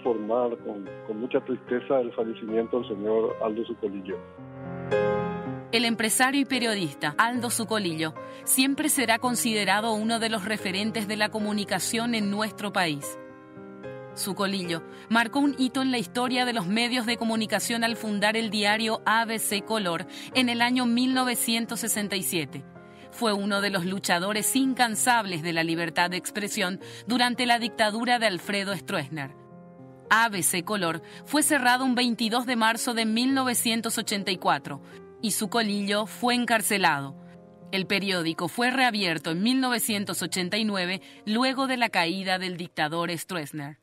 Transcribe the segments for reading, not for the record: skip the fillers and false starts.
informar con mucha tristeza el fallecimiento del señor Aldo Zucolillo. El empresario y periodista Aldo Zucolillo siempre será considerado uno de los referentes de la comunicación en nuestro país. Zucolillo marcó un hito en la historia de los medios de comunicación al fundar el diario ABC Color en el año 1967. Fue uno de los luchadores incansables de la libertad de expresión durante la dictadura de Alfredo Stroessner. ABC Color fue cerrado un 22 de marzo de 1984 y Zucolillo fue encarcelado. El periódico fue reabierto en 1989 luego de la caída del dictador Stroessner.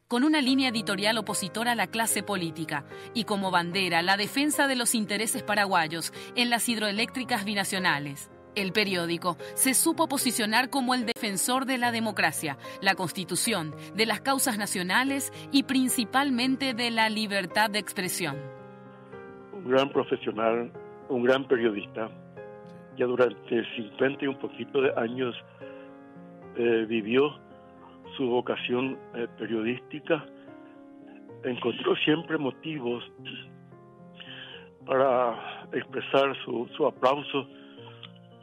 Con una línea editorial opositora a la clase política y como bandera la defensa de los intereses paraguayos en las hidroeléctricas binacionales, el periódico se supo posicionar como el defensor de la democracia, la Constitución, de las causas nacionales y principalmente de la libertad de expresión. Un gran profesional, un gran periodista. Ya durante 50 y un poquito de años vivió su vocación periodística. Encontró siempre motivos para expresar su aplauso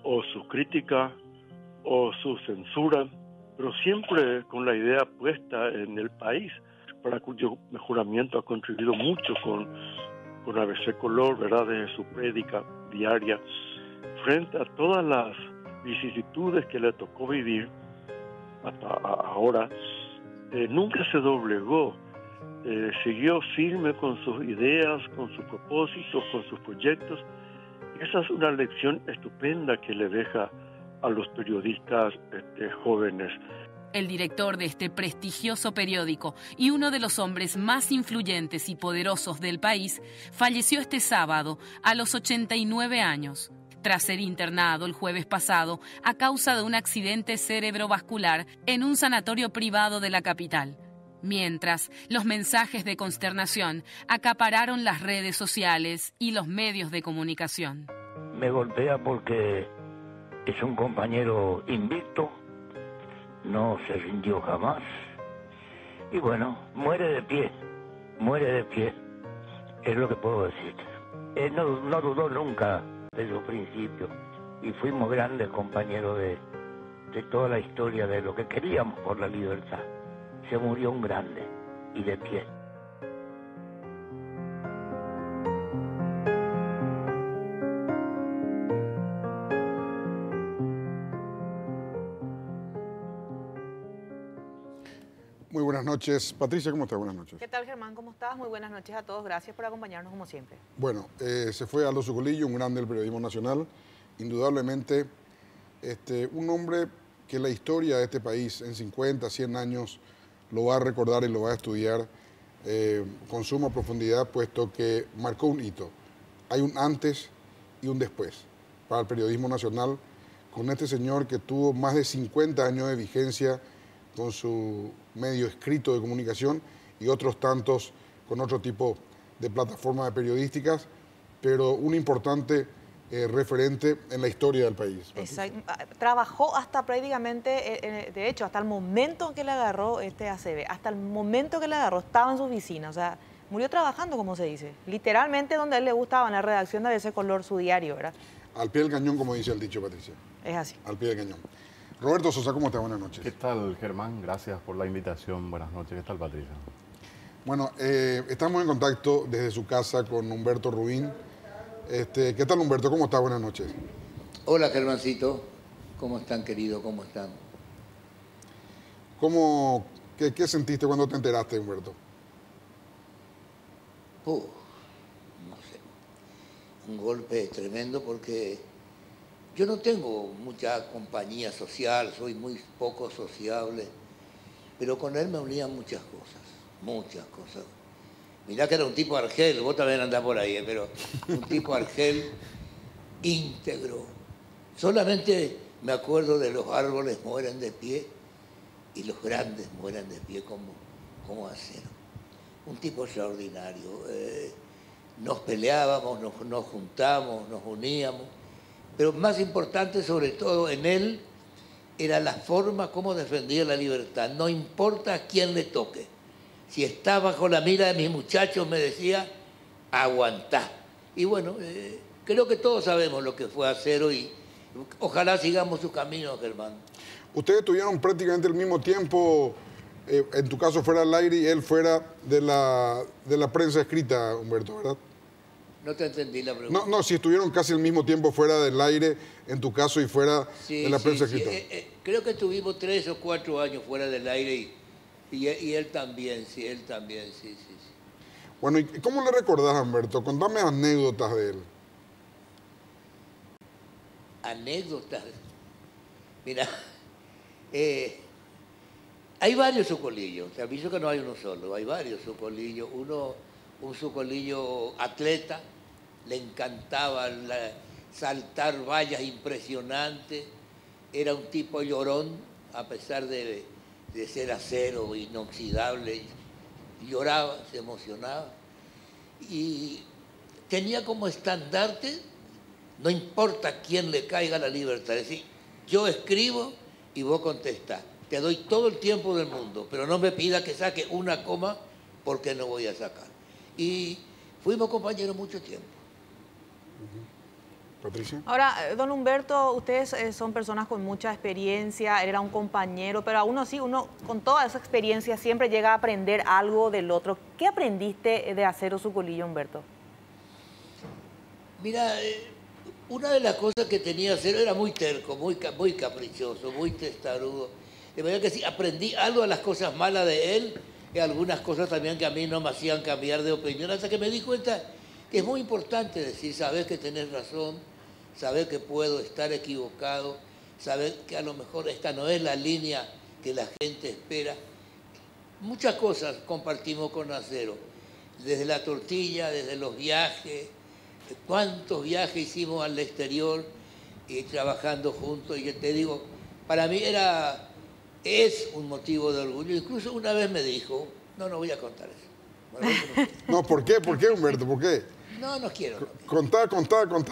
o su crítica o su censura, pero siempre con la idea puesta en el país, para cuyo mejoramiento ha contribuido mucho con ABC Color, ¿verdad?, de su prédica diaria. Frente a todas las vicisitudes que le tocó vivir hasta ahora, nunca se doblegó, siguió firme con sus ideas, con sus propósitos, con sus proyectos. Esa es una lección estupenda que le deja a los periodistas jóvenes. El director de este prestigioso periódico y uno de los hombres más influyentes y poderosos del país falleció este sábado a los 89 años, tras ser internado el jueves pasado a causa de un accidente cerebrovascular en un sanatorio privado de la capital. Mientras, los mensajes de consternación acapararon las redes sociales y los medios de comunicación. Me golpea porque es un compañero invicto, no se rindió jamás. Y bueno, muere de pie, es lo que puedo decir. No dudó nunca de su principio y fuimos grandes compañeros de toda la historia de lo que queríamos por la libertad. Se murió un grande y de pie. Muy buenas noches. Patricia, ¿cómo estás? Buenas noches. ¿Qué tal, Germán? ¿Cómo estás? Muy buenas noches a todos. Gracias por acompañarnos como siempre. Bueno, se fue Aldo Zucolillo, un grande del periodismo nacional. Indudablemente, un hombre que la historia de este país en 50, 100 años lo va a recordar y lo va a estudiar con suma profundidad, puesto que marcó un hito. Hay un antes y un después para el periodismo nacional, con este señor que tuvo más de 50 años de vigencia con su medio escrito de comunicación y otros tantos con otro tipo de plataformas periodísticas, pero un importante referente en la historia del país. Trabajó hasta prácticamente, de hecho, hasta el momento que le agarró este ACB, hasta el momento que le agarró, estaba en su oficina, o sea, murió trabajando, como se dice, literalmente donde a él le gustaba, en la redacción de ABC Color, su diario, ¿verdad? Al pie del cañón, como dice el dicho, Patricia. Es así. Al pie del cañón. Roberto Sosa, ¿cómo estás? Buenas noches. ¿Qué tal, Germán? Gracias por la invitación. Buenas noches. ¿Qué tal, Patricia? Bueno, estamos en contacto desde su casa con Humberto Rubín. ¿Qué tal, Humberto? ¿Cómo estás? Buenas noches. Hola, Germancito. ¿Cómo están, querido? ¿Cómo están? ¿Qué sentiste cuando te enteraste, Humberto? No sé. Un golpe tremendo porque yo no tengo mucha compañía social, soy muy poco sociable, pero con él me unían muchas cosas. Mirá que era un tipo argel, vos también andás por ahí, pero un tipo argel íntegro. Solamente me acuerdo de los árboles mueren de pie y los grandes mueren de pie como acero. Un tipo extraordinario. Nos peleábamos, nos juntamos, nos uníamos, pero más importante sobre todo en él era la forma como defendía la libertad. No importa a quién le toque. si está bajo la mira de mis muchachos, me decía, aguantá. Y bueno, creo que todos sabemos lo que fue Acero y ojalá sigamos su camino, Germán. Ustedes tuvieron prácticamente el mismo tiempo, en tu caso fuera del aire y él fuera de la prensa escrita, Humberto, ¿verdad? No te entendí la pregunta. No, si estuvieron casi el mismo tiempo fuera del aire, en tu caso, y fuera de la prensa escrita. Creo que tuvimos 3 o 4 años fuera del aire y él también, sí. Bueno, ¿y cómo le recordás, Humberto? Contame anécdotas de él. Anécdotas. Mira, hay varios Sucolillos. Te aviso que no hay uno solo, hay varios Sucolillos. Un Sucolillo atleta, le encantaba saltar vallas impresionantes. Era un tipo llorón, a pesar de ser acero, inoxidable. Lloraba, se emocionaba. Y tenía como estandarte, no importa quién le caiga la libertad. Es decir, yo escribo y vos contestás. Te doy todo el tiempo del mundo, pero no me pida que saque una coma porque no voy a sacar. Y fuimos compañeros mucho tiempo. Patricia. Ahora, don Humberto, ustedes son personas con mucha experiencia, él era un compañero, pero aún así uno con toda esa experiencia siempre llega a aprender algo del otro. ¿Qué aprendiste de Acero Sucolillo, Humberto? Mira, una de las cosas que tenía Acero era muy terco, muy caprichoso, muy testarudo. De manera que sí, aprendí algo de las cosas malas de él y algunas cosas también que a mí no me hacían cambiar de opinión, hasta que me di cuenta que es muy importante decir, saber que tenés razón, saber que puedo estar equivocado, saber que a lo mejor esta no es la línea que la gente espera. Muchas cosas compartimos con Acero, desde la tortilla, desde los viajes, cuántos viajes hicimos al exterior y trabajando juntos. Y yo te digo, para mí es un motivo de orgullo. Incluso una vez me dijo, no voy a contar eso. No, ¿por qué? ¿Por qué, Humberto? ¿Por qué? No quiero. Contá,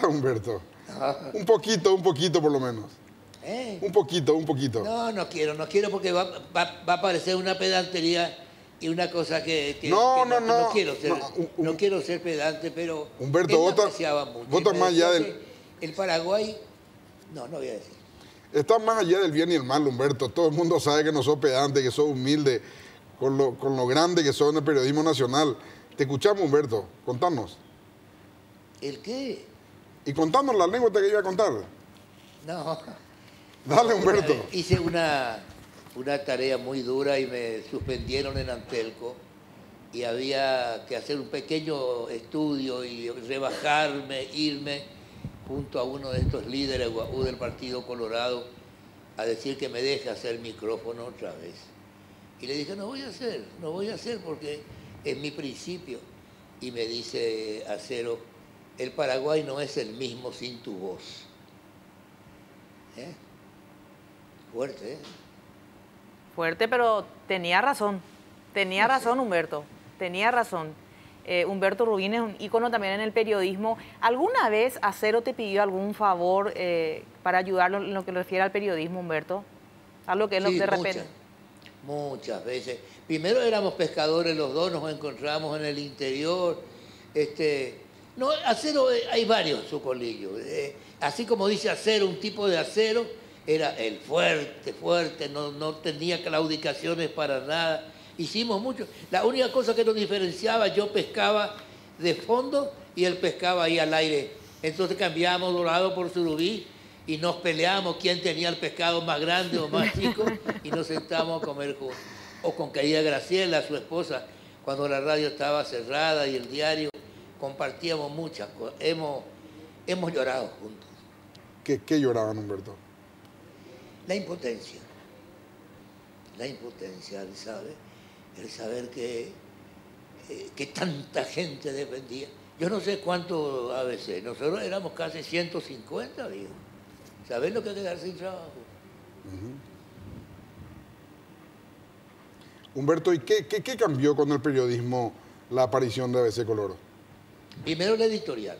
Humberto. Un poquito por lo menos. Un poquito. No quiero porque va a parecer una pedantería y una cosa que no quiero ser pedante, pero Humberto, él apreciaba mucho. Vos más allá del... El Paraguay, no voy a decir. Está más allá del bien y el mal, Humberto. Todo el mundo sabe que no sos pedante, que sos humilde, con lo grande que sos en el periodismo nacional. Te escuchamos, Humberto. Contanos. ¿El qué? Y contanos la anécdota que iba a contar. No. Dale, Humberto. Hice una tarea muy dura y me suspendieron en Antelco y había que hacer un pequeño estudio y rebajarme, irme junto a uno de estos líderes guaú del Partido Colorado a decir que me deje hacer micrófono otra vez. Y le dije, no voy a hacer porque es mi principio. Y me dice Acero, el Paraguay no es el mismo sin tu voz. Fuerte, ¿eh? Fuerte, pero tenía razón. Tenía razón, Humberto. Tenía razón. Humberto Rubín es un ícono también en el periodismo. ¿Alguna vez Acero te pidió algún favor para ayudarlo en lo que refiere al periodismo, Humberto? Algo que es lo que de repente... Muchas veces. Primero éramos pescadores los dos, nos encontramos en el interior. No, Acero, hay varios Sucolillos. Así como dice Acero, un tipo de Acero, era el fuerte, no tenía claudicaciones para nada. Hicimos mucho. La única cosa que nos diferenciaba, yo pescaba de fondo y él pescaba ahí al aire. Entonces cambiábamos dorado por surubí y nos peleábamos quién tenía el pescado más grande o más chico y nos sentábamos a comer juntos. O con querida Graciela, su esposa, cuando la radio estaba cerrada y el diario, compartíamos muchas cosas. Hemos llorado juntos. ¿Qué lloraban, Humberto? La impotencia, el saber que tanta gente dependía. Yo no sé cuánto ABC, nosotros éramos casi 150, digo. ¿Sabés lo que es quedar sin trabajo? Humberto, ¿y qué cambió con el periodismo la aparición de ABC Color? Primero la editorial.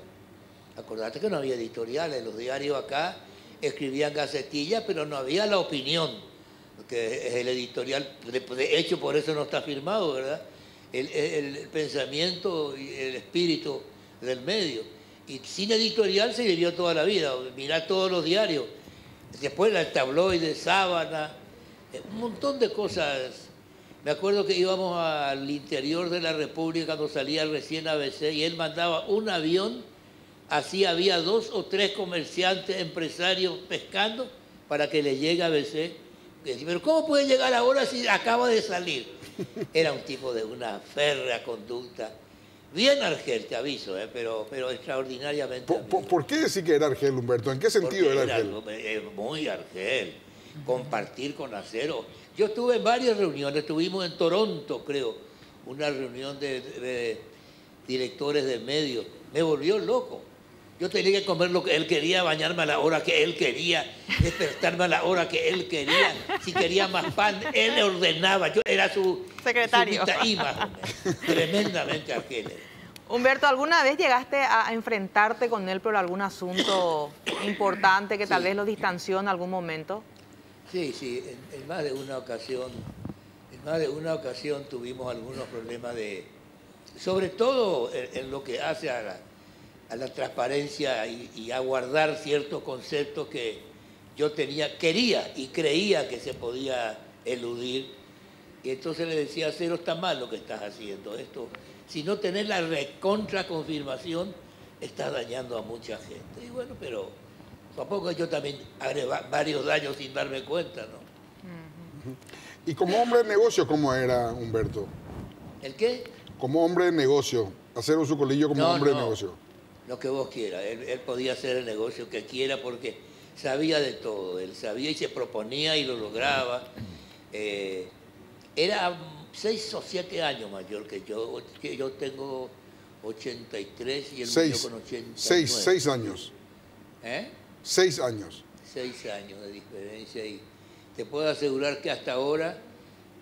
Acordate que no había editoriales, los diarios acá escribían gacetillas, pero no había la opinión, que es el editorial, de hecho por eso no está firmado, ¿verdad? el pensamiento y el espíritu del medio. Y sin editorial se vivió toda la vida, mirá todos los diarios. Después el tabloide, Sábana, un montón de cosas. Me acuerdo que íbamos al interior de la República cuando salía recién ABC y él mandaba un avión, así había 2 o 3 comerciantes, empresarios pescando para que le llegue a ABC. Pero ¿cómo puede llegar ahora si acaba de salir? Era un tipo de una férrea conducta. Bien Argel, te aviso, pero extraordinariamente. ¿Por qué decir que era Argel, Humberto? ¿En qué sentido era Argel? Muy Argel. Compartir con acero. Yo estuve en varias reuniones, estuvimos en Toronto, creo, una reunión de directores de medios. Me volvió loco. Yo tenía que comer lo que él quería, bañarme a la hora que él quería, despertarme a la hora que él quería. Si quería más pan, él le ordenaba. Yo era su secretario. Tremendamente Argel. Humberto, ¿alguna vez llegaste a enfrentarte con él por algún asunto importante que tal vez lo distanció en algún momento? Sí, en más de una ocasión, tuvimos algunos problemas sobre todo en lo que hace a la transparencia y a guardar ciertos conceptos que yo quería y creía que se podía eludir. Y entonces le decía, Cero, está mal lo que estás haciendo. Esto, si no tenés la recontra confirmación, estás dañando a mucha gente. Y bueno, pero tampoco yo también haré varios daños sin darme cuenta, ¿no? ¿Y como hombre de negocio cómo era Humberto? ¿El qué? Como hombre de negocio, Acero Sucolillo como hombre de negocio. Lo que vos quieras. Él podía hacer el negocio que quiera porque sabía de todo. Él sabía y se proponía y lo lograba. Era 6 o 7 años mayor que yo. Yo tengo 83 y él murió con 89. 6 años. 6 años. 6 años de diferencia y te puedo asegurar que hasta ahora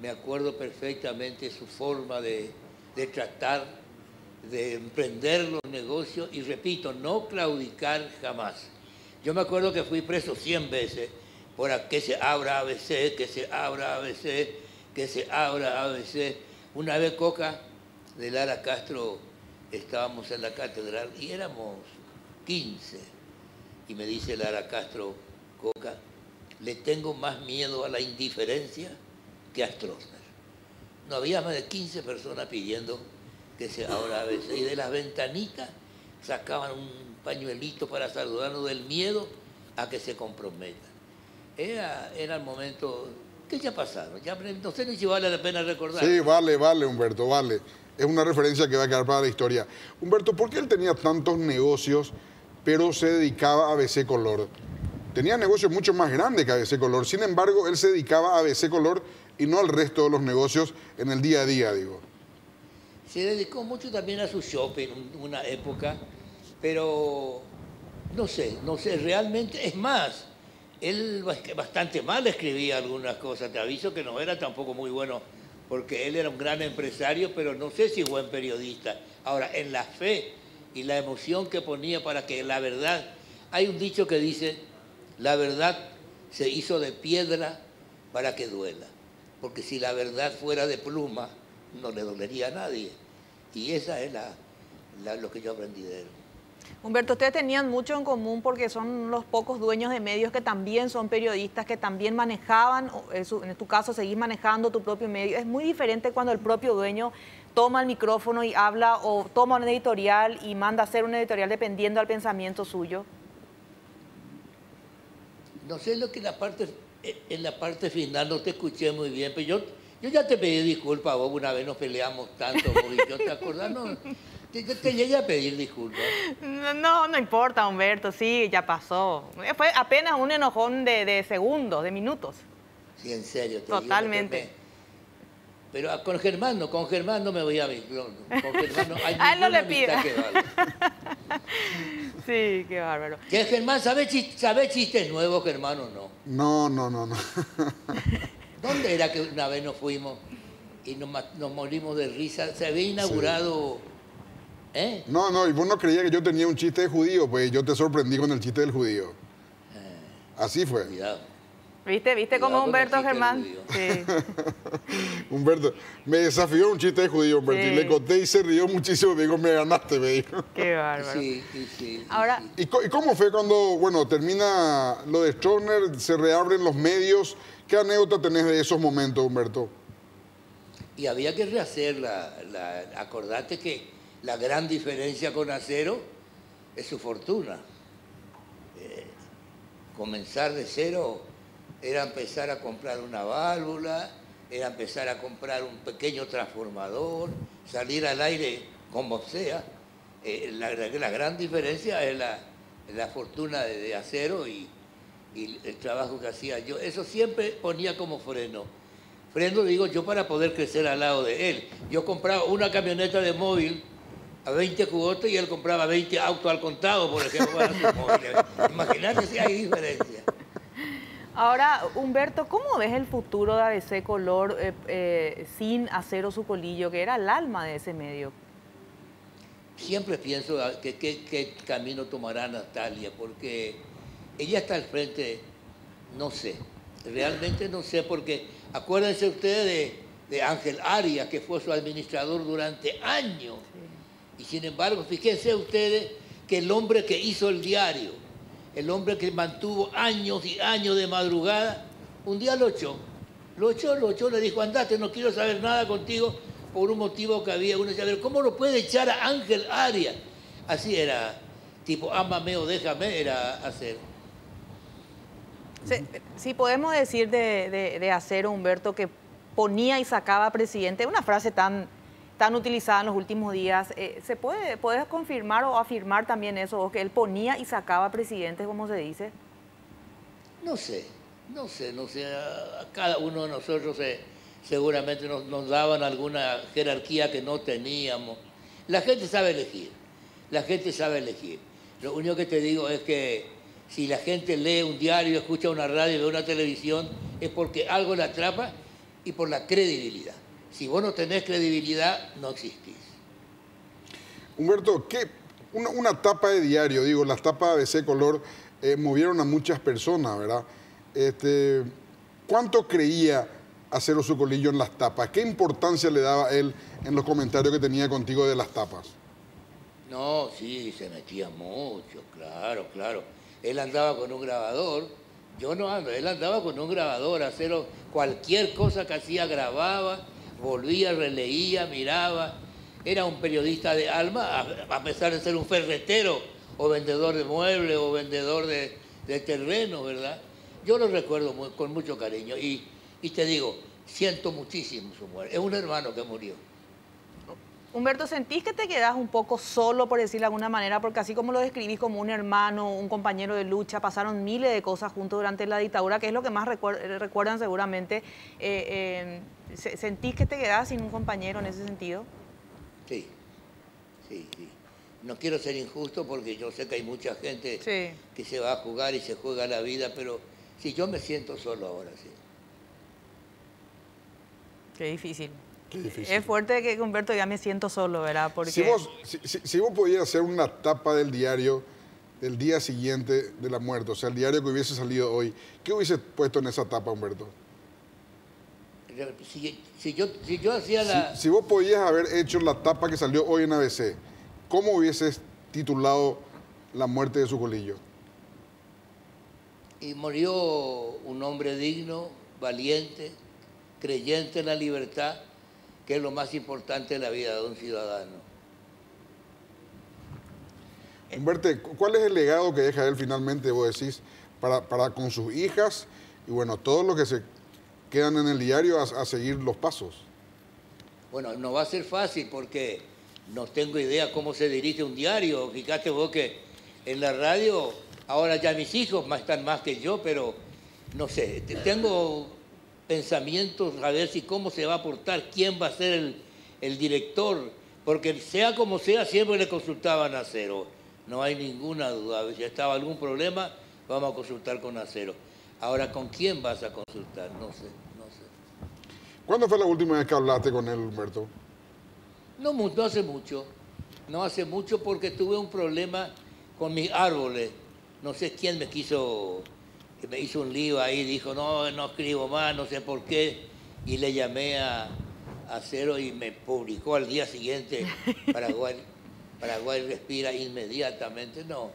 me acuerdo perfectamente su forma de tratar, de emprender los negocios y repito, no claudicar jamás. Yo me acuerdo que fui preso 100 veces por que se abra ABC, que se abra ABC, que se abra ABC. Una vez Coca de Lara Castro estábamos en la catedral y éramos 15 y me dice Lara Castro, Coca, le tengo más miedo a la indiferencia que a Stroessner. No había más de 15 personas pidiendo que se abra ABC y de las ventanitas sacaban un pañuelito para saludarnos del miedo a que se comprometan. Era el momento que ya pasaron, ya no sé ni si vale la pena recordar. Sí, vale, Humberto, vale. Es una referencia que va a quedar para la historia. Humberto, ¿por qué él tenía tantos negocios, pero se dedicaba a ABC Color? Tenía negocios mucho más grandes que ABC Color, sin embargo, él se dedicaba a ABC Color y no al resto de los negocios en el día a día, digo. Se dedicó mucho también a su shopping en una época, pero no sé, realmente, es más, él bastante mal escribía algunas cosas, te aviso que no era tampoco muy bueno, porque él era un gran empresario, pero no sé si buen periodista. Ahora, en la fe y la emoción que ponía para que la verdad, hay un dicho que dice, la verdad se hizo de piedra para que duela, porque si la verdad fuera de pluma, no le dolería a nadie. Y esa es lo que yo aprendí de él. Humberto, ustedes tenían mucho en común porque son los pocos dueños de medios que también son periodistas, que también manejaban, en tu caso seguís manejando tu propio medio. Es muy diferente cuando el propio dueño toma el micrófono y habla o toma una editorial y manda a hacer una editorial dependiendo del pensamiento suyo. No sé lo que en la parte final no te escuché muy bien, pero yo ya te pedí disculpas a vos, una vez nos peleamos tanto vos y yo, ¿te acordás? No, te llegué a pedir disculpas. No importa, Humberto, sí, ya pasó. Fue apenas un enojón de segundos, de minutos. Sí, en serio. Totalmente. Pero con Germán no me voy a mí. Con Germán no hay a él no le pida. Que vale. Sí, qué bárbaro. ¿Qué, Germán? ¿Sabe chistes nuevos, Germán, o no? No. ¿Dónde era que una vez nos fuimos y nos morimos de risa? Se había inaugurado... ¿Eh? No, y vos no creías que yo tenía un chiste de judío, pues yo te sorprendí con el chiste del judío. Así fue. Cuidado. ¿Viste cómo Humberto, Germán? Sí. Humberto, me desafió un chiste de judío, Humberto, Sí. y le conté y se rió muchísimo. Me dijo, me ganaste, me dijo. Qué bárbaro. Sí. Ahora, ¿Y cómo fue cuando, bueno, termina lo de Stroessner, se reabren los medios? ¿Qué anécdota tenés de esos momentos, Humberto? Y había que rehacer acordate que la gran diferencia con Acero es su fortuna. Comenzar de cero era empezar a comprar una válvula, era empezar a comprar un pequeño transformador, salir al aire como sea. La gran diferencia es la fortuna de Acero y el trabajo que hacía yo. Eso siempre ponía como freno. Freno, digo yo, para poder crecer al lado de él. Yo compraba una camioneta de móvil a 20 cubotes y él compraba 20 autos al contado, por ejemplo, para sus móviles. Imagínate si hay diferencia. ahora, Humberto, ¿cómo ves el futuro de ABC Color sin Acero Sucolillo, que era el alma de ese medio? Siempre pienso qué camino tomará Natalia, porque ella está al frente, no sé, realmente no sé, porque acuérdense ustedes de Ángel Arias, que fue su administrador durante años. Sí. Y sin embargo, fíjense ustedes que el hombre que hizo el diario, el hombre que mantuvo años y años de madrugada, un día lo echó, le dijo, andate, no quiero saber nada contigo, por un motivo que había. Uno decía, a ver, ¿cómo lo puede echar a Ángel Arias? Así era, tipo, ámame o déjame, era hacer. Sí, podemos decir de Acero, Humberto, que ponía y sacaba presidente, una frase tan utilizada en los últimos días. ¿Puedes confirmar o afirmar también eso, o que él ponía y sacaba presidentes, como se dice? No sé. A cada uno de nosotros seguramente nos daban alguna jerarquía que no teníamos. La gente sabe elegir. Lo único que te digo es que si la gente lee un diario, escucha una radio, ve una televisión, es porque algo la atrapa y por la credibilidad. Si vos no tenés credibilidad, no existís. Humberto, una tapa de diario, digo, las tapas de ABC Color movieron a muchas personas, ¿verdad? ¿Cuánto creía Acero Sucolillo en las tapas? ¿Qué importancia le daba él en los comentarios que tenía contigo de las tapas? No, sí, se metía mucho, claro. Él andaba con un grabador, yo no ando, él andaba con un grabador, Acero, cualquier cosa que hacía grababa, volvía, releía, miraba. Era un periodista de alma, a pesar de ser un ferretero, o vendedor de muebles, o vendedor de terreno, ¿verdad? Yo lo recuerdo con mucho cariño y te digo, siento muchísimo su muerte. Es un hermano que murió. Humberto, ¿sentís que te quedás un poco solo, por decirlo de alguna manera? Porque así como lo describís como un hermano, un compañero de lucha, pasaron miles de cosas juntos durante la dictadura, que es lo que más recuerdan seguramente. ¿Sentís que te quedás sin un compañero en ese sentido? Sí. No quiero ser injusto porque yo sé que hay mucha gente que se va a jugar y se juega la vida, pero sí, yo me siento solo ahora, sí. Qué difícil. Qué difícil. Es fuerte que, Humberto, ya me siento solo, ¿verdad? Porque... Si vos pudieras hacer una tapa del diario del día siguiente de la muerte, o sea, el diario que hubiese salido hoy, ¿qué hubiese puesto en esa tapa, Humberto? Si yo hacía la... Si vos podías haber hecho la tapa que salió hoy en ABC, ¿cómo hubieses titulado la muerte de Sucolillo? Y murió un hombre digno, valiente, creyente en la libertad, que es lo más importante en la vida de un ciudadano. Humberto, ¿cuál es el legado que deja él finalmente, vos decís, para con sus hijas y bueno, todos los que se quedan en el diario a seguir los pasos? Bueno, no va a ser fácil porque no tengo idea cómo se dirige un diario. Fíjate vos que en la radio, ahora ya mis hijos están más que yo, pero no sé, tengo pensamientos a ver si cómo se va a portar, quién va a ser el director, porque sea como sea, siempre le consultaban a Acero. No hay ninguna duda, si estaba algún problema, vamos a consultar con Acero. Ahora, ¿con quién vas a consultar? No sé. ¿Cuándo fue la última vez que hablaste con él, Humberto? No hace mucho. No hace mucho porque tuve un problema con mis árboles. No sé quién me quiso que me hizo un lío ahí, dijo, no, no escribo más, no sé por qué, y le llamé a Acero y me publicó al día siguiente, Paraguay respira inmediatamente, no,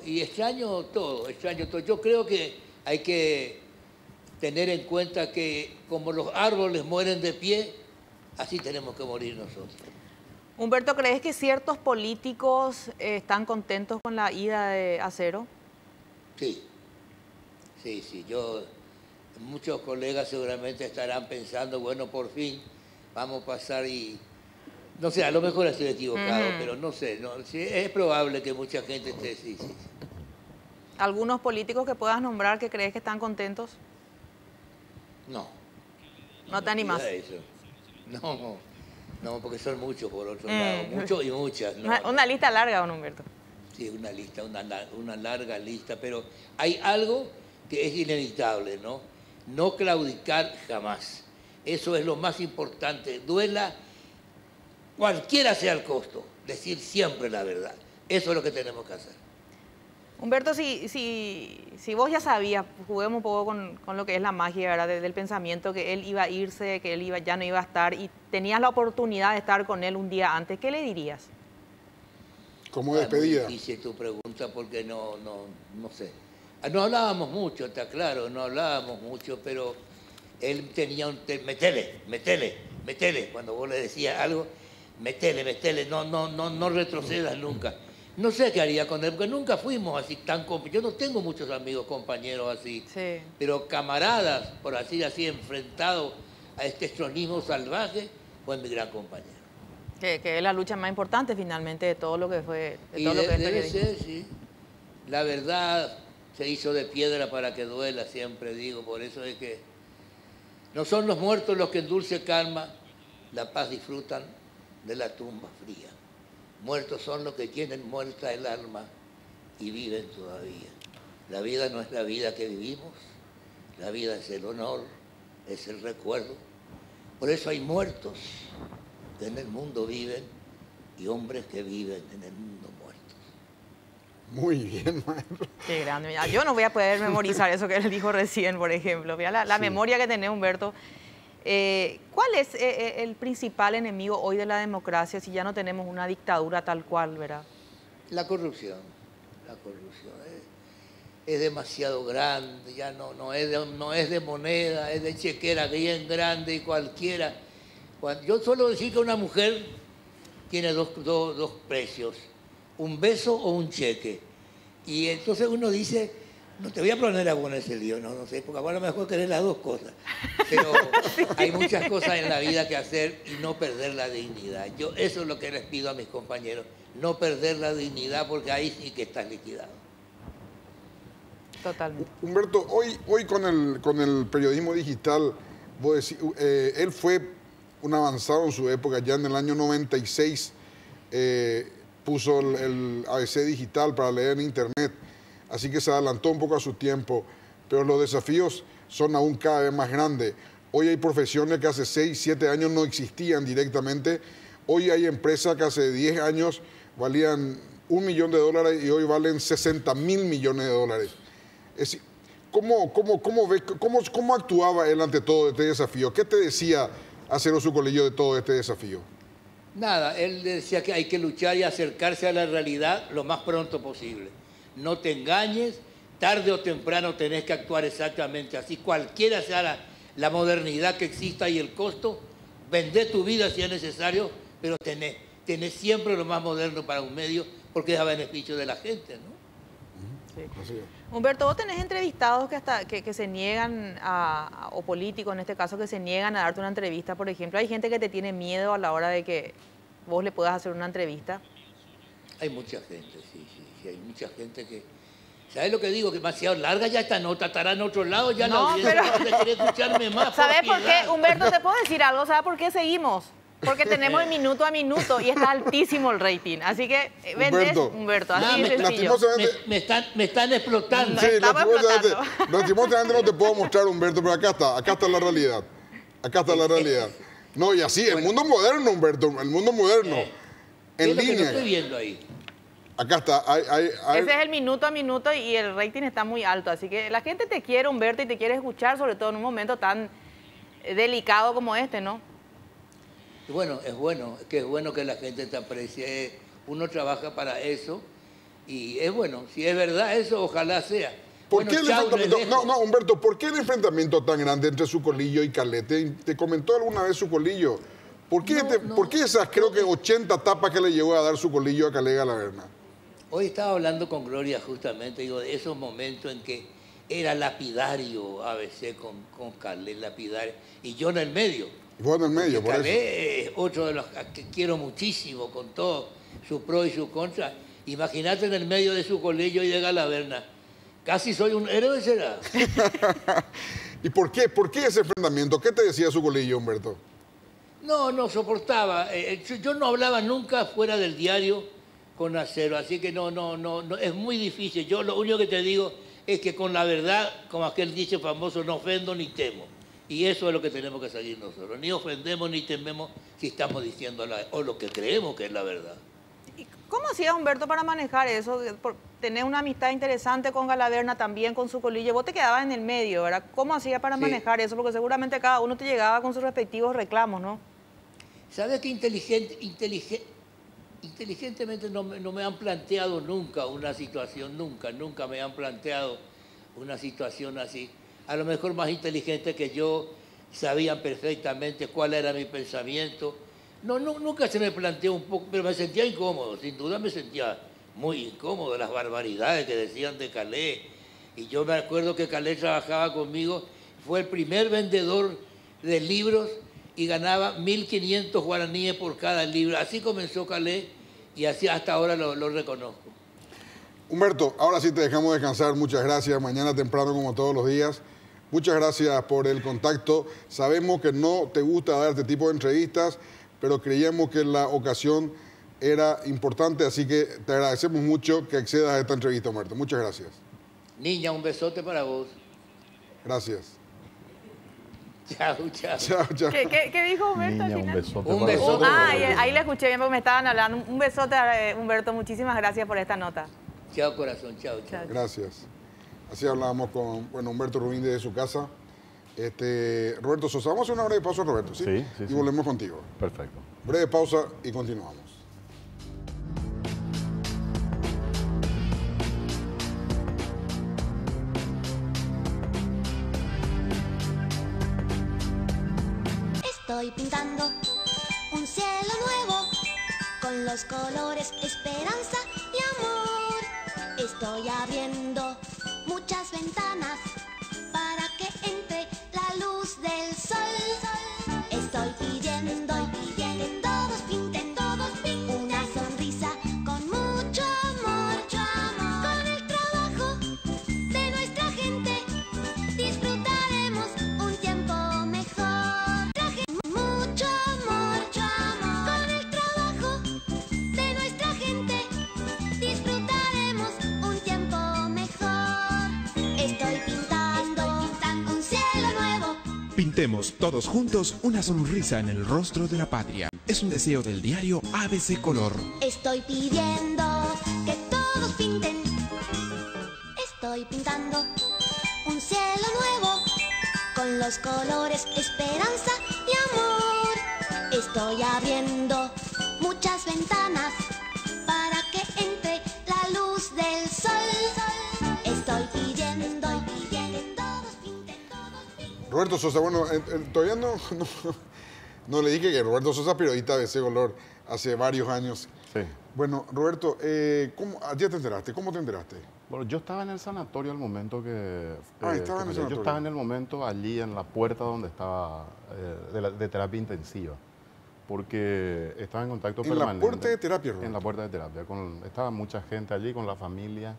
y extraño todo. Yo creo que hay que tener en cuenta que como los árboles mueren de pie, así tenemos que morir nosotros. Humberto, ¿crees que ciertos políticos están contentos con la ida de Acero? Sí. Muchos colegas seguramente estarán pensando, bueno, por fin vamos a pasar y... No sé, a lo mejor estoy equivocado, pero no sé. Sí, es probable que mucha gente esté, sí. ¿Algunos políticos que puedas nombrar que crees que están contentos? No. ¿No te animas? No, porque son muchos por otro lado. Muchos y muchas. No. Una lista larga, don Humberto. Sí, una lista, una larga lista, pero hay algo que es inevitable, ¿no? No claudicar jamás. Eso es lo más importante. Duela cualquiera sea el costo, decir siempre la verdad. Eso es lo que tenemos que hacer. Humberto, si vos ya sabías, juguemos un poco con lo que es la magia, ¿verdad? Del pensamiento que él iba a irse, que él ya no iba a estar, y tenías la oportunidad de estar con él un día antes, ¿qué le dirías? ¿Cómo despedida? Es muy difícil tu pregunta porque no sé. No hablábamos mucho, está claro, no hablábamos mucho, pero él tenía un... Metele. Cuando vos le decías algo, metele, no retrocedas nunca. No sé qué haría con él, porque nunca fuimos así tan... Yo no tengo muchos amigos, compañeros así, sí, pero camaradas, por así enfrentados a este estronismo salvaje, fue mi gran compañero. Que es la lucha más importante finalmente de todo lo que fue... Debe ser, sí. La verdad se hizo de piedra para que duela, siempre digo, por eso es que no son los muertos los que en dulce calma la paz disfrutan de la tumba fría. Muertos son los que tienen muerta el alma y viven todavía. La vida no es la vida que vivimos, la vida es el honor, es el recuerdo. Por eso hay muertos que en el mundo viven y hombres que viven en el mundo muertos. Muy bien, maestro. Qué grande. Yo no voy a poder memorizar eso que él dijo recién, por ejemplo. Mira la memoria que tenés, Humberto. ¿Cuál es el principal enemigo hoy de la democracia si ya no tenemos una dictadura tal cual, verdad? La corrupción. Es demasiado grande, ya no es de moneda, es de chequera bien grande y cualquiera. Yo suelo decir que una mujer tiene dos precios, un beso o un cheque. Y entonces uno dice, no te voy a poner a poner ese lío, no sé, porque ahora mejor querer las dos cosas. Pero hay muchas cosas en la vida que hacer y no perder la dignidad. Yo eso es lo que les pido a mis compañeros, no perder la dignidad porque ahí sí que estás liquidado. Totalmente. Humberto, hoy con el periodismo digital, vos decís, él fue un avanzado en su época, ya en el año 96 puso el ABC digital para leer en internet, así que se adelantó un poco a su tiempo, pero los desafíos son aún cada vez más grandes. Hoy hay profesiones que hace 6, 7 años no existían directamente, hoy hay empresas que hace 10 años valían $1 millón y hoy valen 60.000 millones de dólares. Es decir, ¿cómo actuaba él ante todo este desafío? ¿Qué te decía Acero Zucolillo de todo este desafío? Nada, él decía que hay que luchar y acercarse a la realidad lo más pronto posible. No te engañes, tarde o temprano tenés que actuar exactamente así. Cualquiera sea la modernidad que exista y el costo, vendé tu vida si es necesario, pero tenés siempre lo más moderno para un medio porque es a beneficio de la gente, ¿no? Sí. Humberto, vos tenés entrevistados que se niegan o políticos en este caso, que se niegan a darte una entrevista, por ejemplo. Hay gente que te tiene miedo a la hora de que vos le puedas hacer una entrevista. Hay mucha gente, sí, hay mucha gente que... ¿Sabes lo que digo? Que demasiado larga ya esta nota, estará en otro lado, ya no quiere escucharme más. ¿Sabes por qué, Humberto? ¿Te puedo decir algo? ¿Sabes por qué seguimos? Porque tenemos el minuto a minuto y está altísimo el rating. Así que vendés, Humberto, así de sencillo. Me están explotando. Sí, lastimosamente no te puedo mostrar, Humberto, pero acá está la realidad. Acá está la realidad. No, y así, el mundo moderno, Humberto, el mundo moderno. En línea. Que no estoy viendo ahí. Acá está. Ese es el minuto a minuto y el rating está muy alto. Así que la gente te quiere, Humberto, y te quiere escuchar, sobre todo en un momento tan delicado como este, ¿no? Bueno, es bueno que la gente te aprecie. Uno trabaja para eso y es bueno. Si es verdad eso, ojalá sea. ¿Por Bueno, qué el chao, enfrentamiento? No, Humberto, ¿por qué el enfrentamiento tan grande entre Sucolillo y Calé? ¿Te comentó alguna vez Sucolillo? ¿Por qué, ¿por qué esas, creo que 80 tapas que le llegó a dar Sucolillo a Calé Galaverna? Hoy estaba hablando con Gloria justamente, digo, de esos momentos en que era lapidario ABC con Calé, lapidario, y yo en el medio. Y vos en el medio, por Calé es otro de los que quiero muchísimo, con todo su pro y su contra. Imagínate en el medio de Sucolillo y de Galaverna. Casi soy un héroe, ¿será? ¿Y por qué ese enfrentamiento? ¿Qué te decía Sucolillo, Humberto? No soportaba. Yo no hablaba nunca fuera del diario con Acero, así que no, es muy difícil. Yo lo único que te digo es que con la verdad, como aquel dicho famoso, no ofendo ni temo. Y eso es lo que tenemos que seguir nosotros. Ni ofendemos ni tememos si estamos diciendo o lo que creemos que es la verdad. ¿Cómo hacía Humberto para manejar eso? Tener una amistad interesante con Galaverna, también con Sucolillo. Vos te quedabas en el medio, ¿verdad? ¿Cómo hacía para manejar eso? Porque seguramente cada uno te llegaba con sus respectivos reclamos, ¿no? ¿Sabes qué inteligentemente no me han planteado nunca una situación, nunca me han planteado una situación así? A lo mejor más inteligente que yo, sabían perfectamente cuál era mi pensamiento. Nunca se me planteó un poco, pero me sentía incómodo, sin duda me sentía muy incómodo, las barbaridades que decían de Calé. Y yo me acuerdo que Calé trabajaba conmigo, fue el primer vendedor de libros y ganaba 1.500 guaraníes por cada libro. Así comenzó Calé y así hasta ahora lo reconozco. Humberto, ahora sí te dejamos descansar, muchas gracias, mañana temprano como todos los días. Muchas gracias por el contacto. Sabemos que no te gusta dar este tipo de entrevistas, pero creíamos que la ocasión era importante, así que te agradecemos mucho que accedas a esta entrevista, Humberto. Muchas gracias. Niña, un besote para vos. Gracias. Chao. ¿Qué dijo Humberto al final? Un besote. Ahí le escuché bien porque me estaban hablando. Un besote, Humberto. Muchísimas gracias por esta nota. Chao, corazón. Chao. Gracias. Así hablábamos con Humberto Rubín desde su casa. Roberto Sosa, vamos a hacer una breve pausa, Roberto, ¿sí? Sí. Y volvemos contigo. Perfecto. Breve pausa y continuamos. Estoy pintando un cielo nuevo con los colores esperanza y amor. Estoy abriendo muchas ventanas para que entre la luz del sol. Estoy pidiendo que todos pinten una sonrisa con mucho amor. Con el trabajo de nuestra gente disfrutaremos un tiempo mejor. Mucho amor. Con el trabajo de nuestra gente disfrutaremos un tiempo mejor. Estoy pintando un cielo nuevo. Pintemos todos juntos una sonrisa en el rostro de la patria. Es un deseo del diario ABC Color. Estoy pidiendo que todos pinten. Estoy pintando un cielo nuevo con los colores esperanza y amor. Estoy abriendo muchas ventanas para que entre la luz del sol. Estoy pidiendo que todos pinten. Roberto Sosa, bueno, todavía no le dije que Roberto Sosa, periodista de ABC Color hace varios años. Sí. Bueno, Roberto, ¿ya te enteraste? ¿Cómo te enteraste? Bueno, yo estaba en el sanatorio al momento que... estaba en el sanatorio. Yo estaba en el momento allí en la puerta donde estaba de terapia intensiva, porque estaba en contacto permanente. ¿En la puerta de terapia, Roberto? En la puerta de terapia. Estaba mucha gente allí con la familia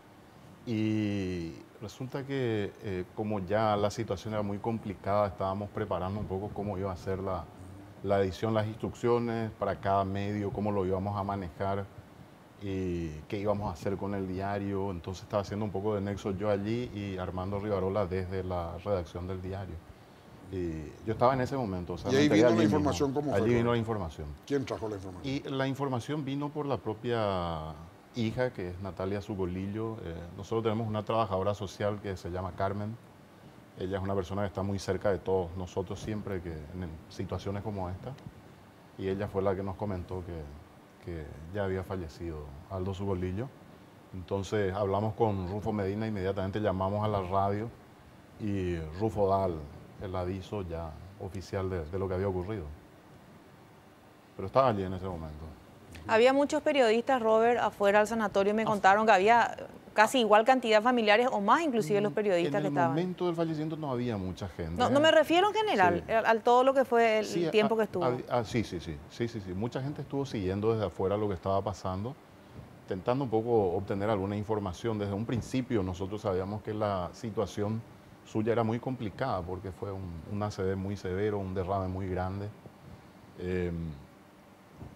y resulta que como ya la situación era muy complicada, estábamos preparando un poco cómo iba a ser la edición, las instrucciones para cada medio, cómo lo íbamos a manejar y qué íbamos a hacer con el diario. Entonces estaba haciendo un poco de nexo yo allí y Armando Rivarola desde la redacción del diario. Y yo estaba en ese momento. O sea, ¿Y ahí vino la información? ¿Cómo fue? Allí vino la información. ¿Quién trajo la información? Y la información vino por la propia hija, que es Natalia Zucolillo. Nosotros tenemos una trabajadora social que se llama Carmen. Ella es una persona que está muy cerca de todos nosotros siempre que en situaciones como esta. Y ella fue la que nos comentó que ya había fallecido Aldo Zucolillo. Entonces hablamos con Rufo Medina, inmediatamente llamamos a la radio y Rufo da el aviso ya oficial de lo que había ocurrido. Pero estaba allí en ese momento. Había muchos periodistas, Robert, afuera del sanatorio. Me contaron que había casi igual cantidad de familiares o más inclusive los periodistas que estaban. En el momento del fallecimiento no había mucha gente. No, no me refiero en general, sí, al todo lo que fue el tiempo que estuvo. Sí. Mucha gente estuvo siguiendo desde afuera lo que estaba pasando, intentando un poco obtener alguna información. Desde un principio nosotros sabíamos que la situación suya era muy complicada porque fue un ACV muy severo, un derrame muy grande.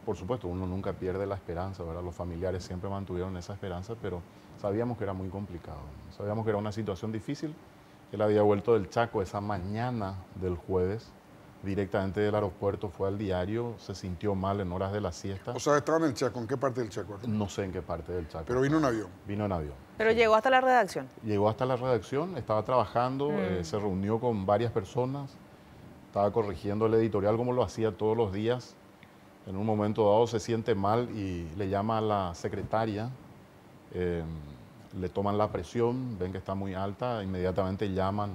Por supuesto, uno nunca pierde la esperanza, ¿verdad? Los familiares siempre mantuvieron esa esperanza, pero sabíamos que era muy complicado. Sabíamos que era una situación difícil. Él había vuelto del Chaco esa mañana del jueves, directamente del aeropuerto, fue al diario, se sintió mal en horas de la siesta. O sea, estaba en el Chaco. ¿En qué parte del Chaco? No sé en qué parte del Chaco. Pero vino en avión. Vino en avión. Pero sí, llegó hasta la redacción. Llegó hasta la redacción, estaba trabajando, se reunió con varias personas, estaba corrigiendo el editorial como lo hacía todos los días. En un momento dado se siente mal y le llama a la secretaria, le toman la presión, ven que está muy alta, inmediatamente llaman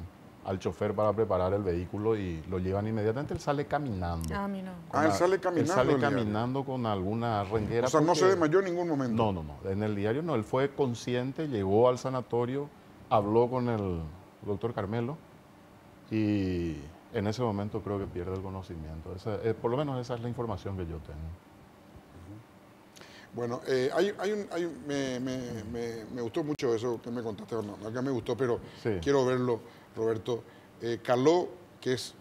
al chofer para preparar el vehículo y lo llevan inmediatamente. Él sale caminando. Él sale caminando. Él sale caminando con alguna renguera. O sea, no se desmayó en ningún momento. No. En el diario no. Él fue consciente, llegó al sanatorio, habló con el doctor Carmelo y en ese momento creo que pierde el conocimiento. Por lo menos esa es la información que yo tengo. Bueno, me gustó mucho eso que me contaste. No, acá me gustó, pero sí, quiero verlo, Roberto. Caló, que es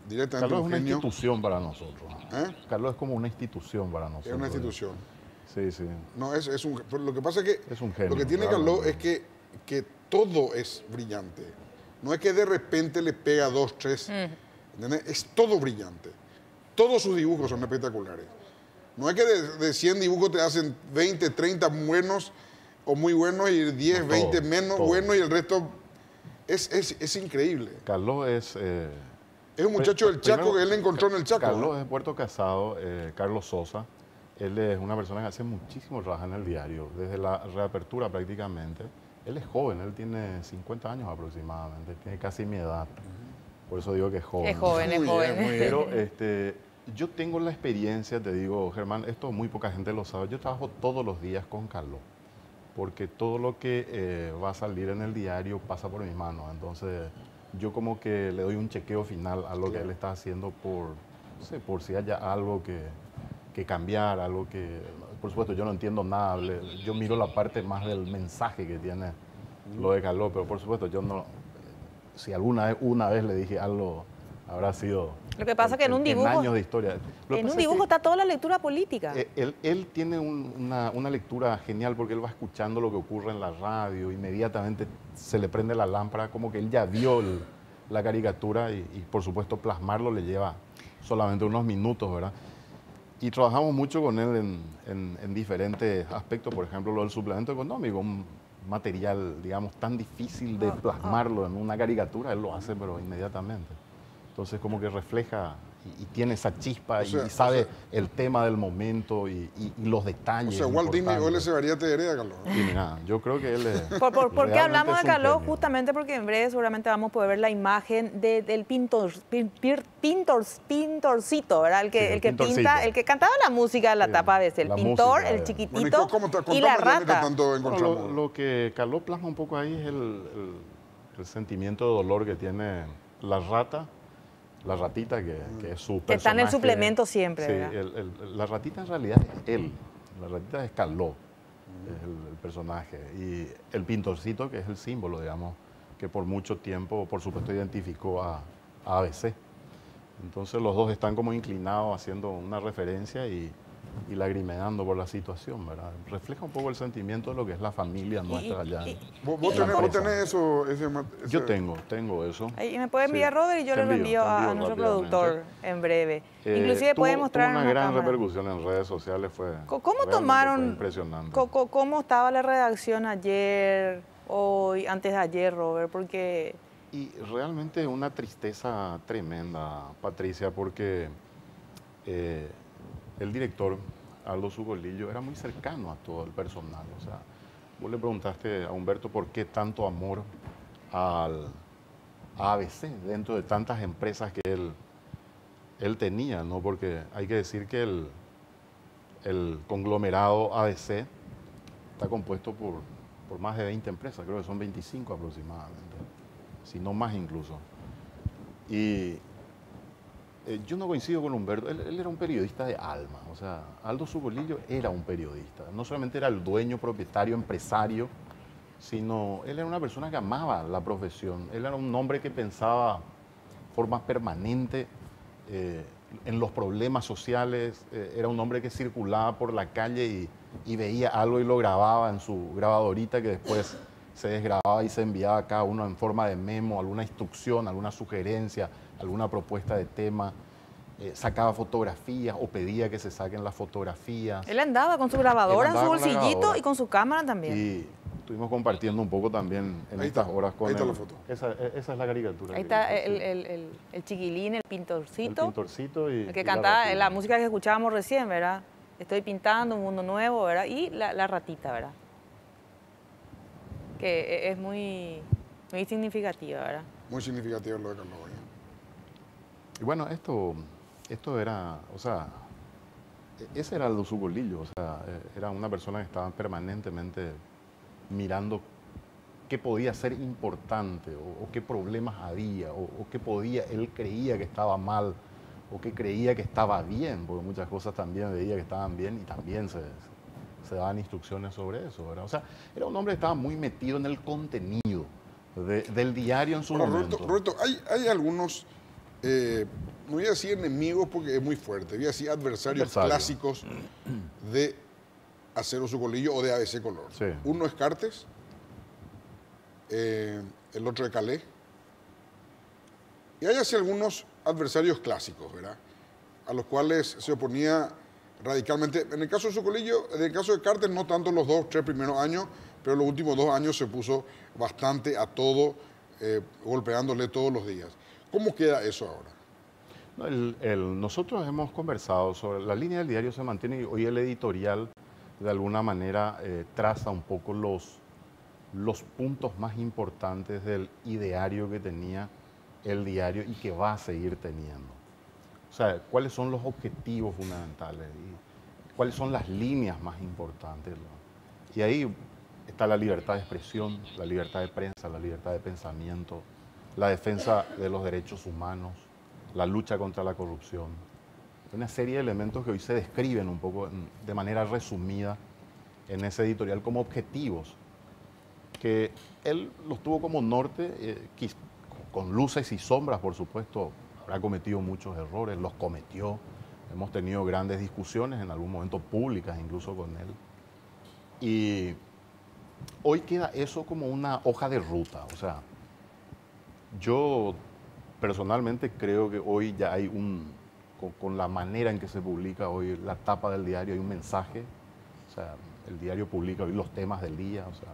directamente Caló un genio. Es una institución para nosotros. Caló es como una institución para nosotros. Es una institución. Sí, sí. No, lo que pasa es que es un genio, lo que tiene Caló es que todo es brillante. No es que de repente le pega 2, 3. Es todo brillante. Todos sus dibujos son espectaculares. No es que de 100 dibujos te hacen 20, 30 buenos o muy buenos y 10, 20 menos buenos y el resto es increíble. Carlos es un muchacho del Chaco que él encontró en el Chaco. Carlos es de Puerto Casado, Carlos Sosa. Él es una persona que hace muchísimo trabajo en el diario, desde la reapertura prácticamente. Él es joven, él tiene 50 años aproximadamente, tiene casi mi edad. Por eso digo que es joven. Es joven. Pero yo tengo la experiencia, te digo, Germán, esto muy poca gente lo sabe. Yo trabajo todos los días con Carlos, porque todo lo que va a salir en el diario pasa por mis manos. Entonces, yo como que le doy un chequeo final a lo que él está haciendo por si haya algo que cambiar, algo que... Por supuesto, yo no entiendo nada. Yo miro la parte más del mensaje que tiene lo de Carlos, pero por supuesto, yo no... Si una vez le dije algo, habrá sido... Lo que pasa es que en un dibujo... En años de historia. En un dibujo está toda la lectura política. Él tiene una lectura genial porque él va escuchando lo que ocurre en la radio, inmediatamente se le prende la lámpara, como que él ya vio la caricatura y por supuesto plasmarlo le lleva solamente unos minutos, ¿verdad? Y trabajamos mucho con él en diferentes aspectos, por ejemplo, lo del suplemento económico, un material, digamos, tan difícil de plasmarlo en una caricatura, él lo hace, pero inmediatamente. Entonces, como que refleja y tiene esa chispa y sabe el tema del momento y los detalles. O sea, Walt Disney o él se varía te hereda, Carlos. Y mira, yo creo que él es... ¿Por qué hablamos de Carlos? Justamente porque en breve seguramente vamos a poder ver la imagen del pintorcito, ¿verdad? El que pinta, el que cantaba la música de la tapa a veces, el pintor, el chiquitito y la rata. Lo que Carlos plasma un poco ahí es el sentimiento de dolor que tiene la rata. La ratita, que es su personaje. Que está en el suplemento siempre, ¿verdad? La ratita en realidad es él. La ratita es Carlos, es el personaje. Y el pintorcito, que es el símbolo, digamos, que por mucho tiempo, por supuesto, identificó a ABC. Entonces los dos están como inclinados haciendo una referencia y y lagrimeando por la situación, ¿verdad? Refleja un poco el sentimiento de lo que es la familia nuestra allá. ¿Vos tenés eso? Yo tengo eso. Y me puede enviar, Robert, y yo le envío a nuestro productor en breve. Inclusive puede mostrar tuvo una gran repercusión en redes sociales. ¿Cómo tomaron? Impresionante. ¿Cómo estaba la redacción ayer, hoy, antes de ayer, Robert? Porque... Y realmente una tristeza tremenda, Patricia, porque el director, Aldo Zucolillo, era muy cercano a todo el personal. O sea, vos le preguntaste a Humberto por qué tanto amor a ABC dentro de tantas empresas que él tenía, ¿no? Porque hay que decir que el conglomerado ABC está compuesto por más de 20 empresas, creo que son 25 aproximadamente, si no más incluso. Y yo no coincido con Humberto, él era un periodista de alma, o sea, Aldo Zucolillo era un periodista, no solamente era el dueño, propietario, empresario, sino él era una persona que amaba la profesión, él era un hombre que pensaba de forma permanente en los problemas sociales, era un hombre que circulaba por la calle y veía algo y lo grababa en su grabadorita que después se desgrababa y se enviaba a cada uno en forma de memo, alguna instrucción, alguna sugerencia, alguna propuesta de tema, sacaba fotografías o pedía que se saquen las fotografías. Él andaba con su grabadora en su bolsillito y con su cámara también. Y estuvimos compartiendo un poco también en estas horas con él. Ahí está la foto. Esa es la caricatura. Ahí está el chiquilín, el pintorcito. El pintorcito y... El que cantaba la música que escuchábamos recién, ¿verdad? Estoy pintando un mundo nuevo, ¿verdad? Y la ratita, ¿verdad? Que es muy significativa, ¿verdad? Muy significativa lo de Carlos Goya. Y bueno, esto era, o sea, ese era Aldo Zucolillo, o sea, era una persona que estaba permanentemente mirando qué podía ser importante o qué problemas había o qué él creía que estaba mal o qué creía que estaba bien, porque muchas cosas también veía que estaban bien y también se daban instrucciones sobre eso, ¿verdad? O sea, era un hombre que estaba muy metido en el contenido del diario en su momento. Roberto, hay algunos, no voy a decir enemigos porque es muy fuerte, voy a decir adversarios clásicos de Acero Zucolillo o de ABC Color. Sí. Uno es Cartes, el otro de Calais, y hay así algunos adversarios clásicos, ¿verdad? A los cuales se oponía radicalmente. En el caso de Zucolillo, en el caso de Cartes, no tanto los 2-3 primeros años, pero los últimos 2 años se puso bastante a todo, golpeándole todos los días. ¿Cómo queda eso ahora? Nosotros hemos conversado sobre la línea del diario se mantiene y hoy el editorial de alguna manera traza un poco los puntos más importantes del ideario que tenía el diario y que va a seguir teniendo. O sea, cuáles son los objetivos fundamentales y cuáles son las líneas más importantes, ¿no? Y ahí está la libertad de expresión, la libertad de prensa, la libertad de pensamiento, la defensa de los derechos humanos, la lucha contra la corrupción. Una serie de elementos que hoy se describen un poco de manera resumida en ese editorial como objetivos, que él los tuvo como norte, con luces y sombras, por supuesto. Habrá cometido muchos errores, los cometió. Hemos tenido grandes discusiones, en algún momento públicas incluso con él. Y hoy queda eso como una hoja de ruta. O sea, yo personalmente creo que hoy ya hay con la manera en que se publica hoy la tapa del diario, hay un mensaje. O sea, el diario publica hoy los temas del día, o sea,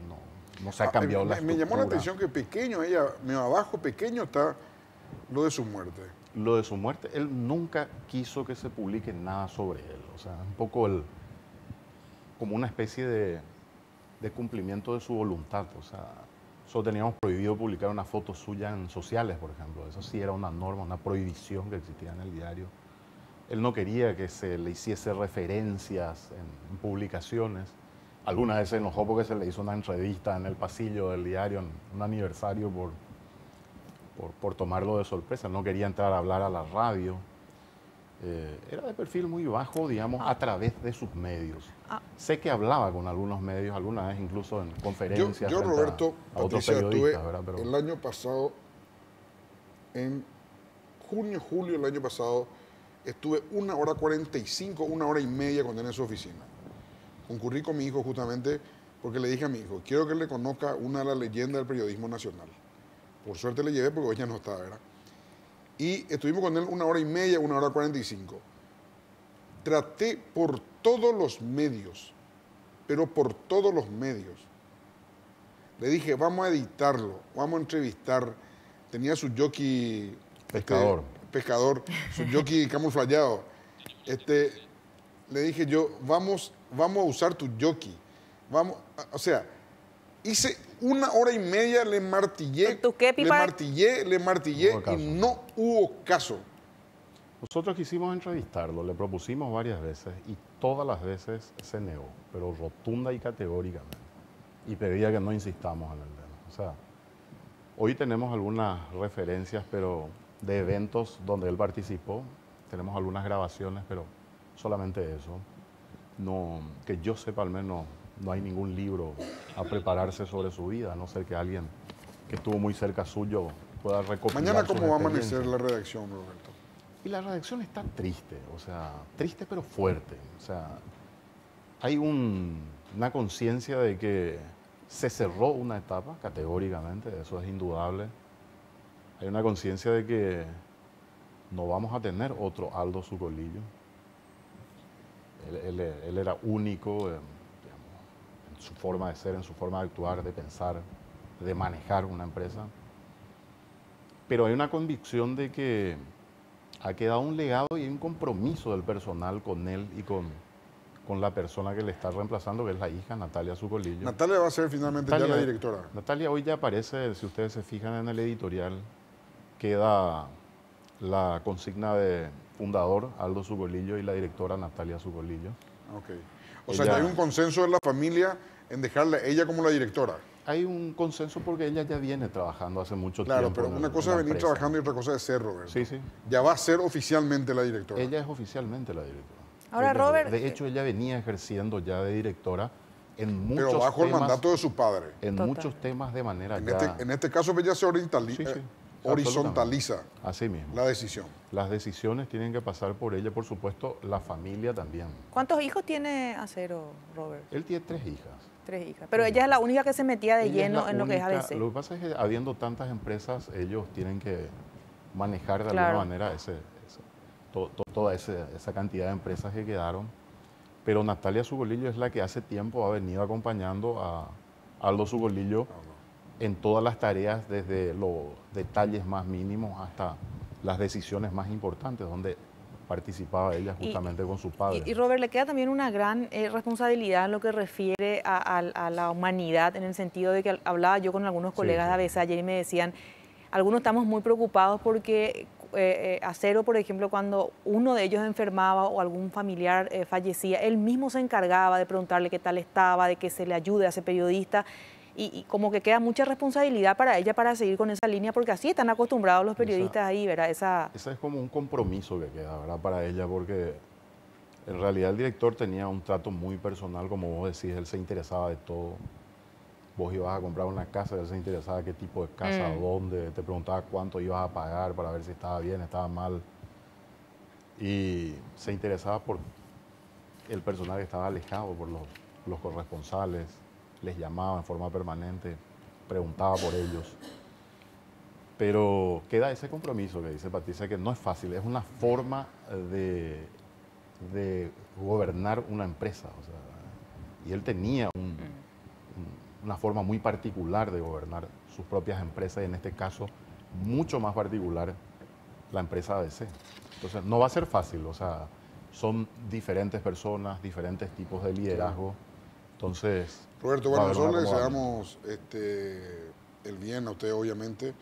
no se ha cambiado la estructura. Me llamó la atención que pequeño, abajo pequeño está lo de su muerte. Lo de su muerte, él nunca quiso que se publique nada sobre él. O sea, un poco como una especie de cumplimiento de su voluntad. O sea, solo teníamos prohibido publicar una foto suya en sociales, por ejemplo. Eso sí era una norma, una prohibición que existía en el diario. Él no quería que se le hiciese referencias en publicaciones. Alguna vez se enojó porque se le hizo una entrevista en el pasillo del diario en un aniversario por tomarlo de sorpresa. No quería entrar a hablar a la radio. Era de perfil muy bajo, digamos, a través de sus medios. Sé que hablaba con algunos medios, alguna vez incluso en conferencias. Yo Roberto, a otros Patricia, periodistas, ¿verdad? Pero el año pasado, en junio, julio del año pasado, Estuve 1 hora 45, 1 hora y media con él en su oficina. Concurrí con mi hijo justamente porque le dije a mi hijo, quiero que le conozca una de las leyendas del periodismo nacional. Por suerte le llevé porque hoy ya no estaba, ¿verdad? Y estuvimos con él 1 hora y media, 1 hora 45. Traté por todos los medios, pero por todos los medios. Le dije, vamos a editarlo, vamos a entrevistar. Tenía su jockey... pescador, su jockey camuflajeado. Le dije yo, vamos a usar tu jockey. O sea, hice 1 hora y media, le martillé, le martillé y no hubo caso. Nosotros quisimos entrevistarlo, le propusimos varias veces y todas las veces se negó, pero rotunda y categóricamente. Y pedía que no insistamos en el tema. O sea, hoy tenemos algunas referencias, pero de eventos donde él participó. Tenemos algunas grabaciones, pero solamente eso. No, que yo sepa, al menos no hay ningún libro a prepararse sobre su vida, a no ser que alguien que estuvo muy cerca suyo pueda recopilar. Mañana, ¿cómo va a amanecer la redacción, Roberto? Y la redacción está triste, o sea, triste pero fuerte. O sea, hay una conciencia de que se cerró una etapa, categóricamente, eso es indudable. Hay una conciencia de que no vamos a tener otro Aldo Zucolillo. Él era único digamos, en su forma de ser, en su forma de actuar, de pensar, de manejar una empresa. Pero hay una convicción de que ha quedado un legado y un compromiso del personal con él y con la persona que le está reemplazando, que es la hija, Natalia Zucolillo. Natalia va a ser finalmente ya la directora. Natalia hoy ya aparece, si ustedes se fijan en el editorial, queda la consigna de fundador Aldo Zucolillo y la directora Natalia Zucolillo. Ok. O sea, ya hay un consenso de la familia en dejarla ella como la directora. Hay un consenso porque ella ya viene trabajando hace mucho tiempo. Claro, pero una cosa es venir trabajando y otra cosa es ser, Roberto. Sí, sí. Ya va a ser oficialmente la directora. Ella es oficialmente la directora. Ahora, Robert... De hecho, ella venía ejerciendo ya de directora en muchos temas. Pero bajo el mandato de su padre. En muchos temas de manera en este caso, ella se horizontaliza así mismo la decisión. Las decisiones tienen que pasar por ella, por supuesto, la familia también. ¿Cuántos hijos tiene Acero, Robert? Él tiene 3 hijas. 3 hijas. Pero ella es la única que se metía de lleno en lo que es ABC. Lo que pasa es que habiendo tantas empresas, ellos tienen que manejar de alguna manera toda esa cantidad de empresas que quedaron. Pero Natalia Zucolillo es la que hace tiempo ha venido acompañando a Aldo Zucolillo en todas las tareas, desde los detalles más mínimos hasta las decisiones más importantes, donde participaba ella justamente con su padre. Y Robert, le queda también una gran responsabilidad en lo que refiere a la humanidad, en el sentido de que hablaba yo con algunos colegas de ABC ayer y me decían, algunos estamos muy preocupados porque Acero, por ejemplo, cuando uno de ellos enfermaba o algún familiar fallecía, él mismo se encargaba de preguntarle qué tal estaba, de que se le ayude a ese periodista. Y como que queda mucha responsabilidad para ella para seguir con esa línea, porque así están acostumbrados los periodistas ahí, ¿verdad? Esa es como un compromiso que queda, ¿verdad? Para ella, porque en realidad el director tenía un trato muy personal, como vos decís, él se interesaba de todo. Vos ibas a comprar una casa, él se interesaba de qué tipo de casa, dónde, te preguntaba cuánto ibas a pagar para ver si estaba bien, estaba mal. Y se interesaba por el personal que estaba alejado, por los corresponsales. Les llamaba en forma permanente, preguntaba por ellos. Pero queda ese compromiso que dice Patricia, que no es fácil, es una forma de gobernar una empresa. O sea, y él tenía una forma muy particular de gobernar sus propias empresas, y en este caso, mucho más particular, la empresa ABC. Entonces, no va a ser fácil, o sea, son diferentes personas, diferentes tipos de liderazgo. Entonces, Roberto, bueno, nosotros le deseamos el bien a usted, obviamente.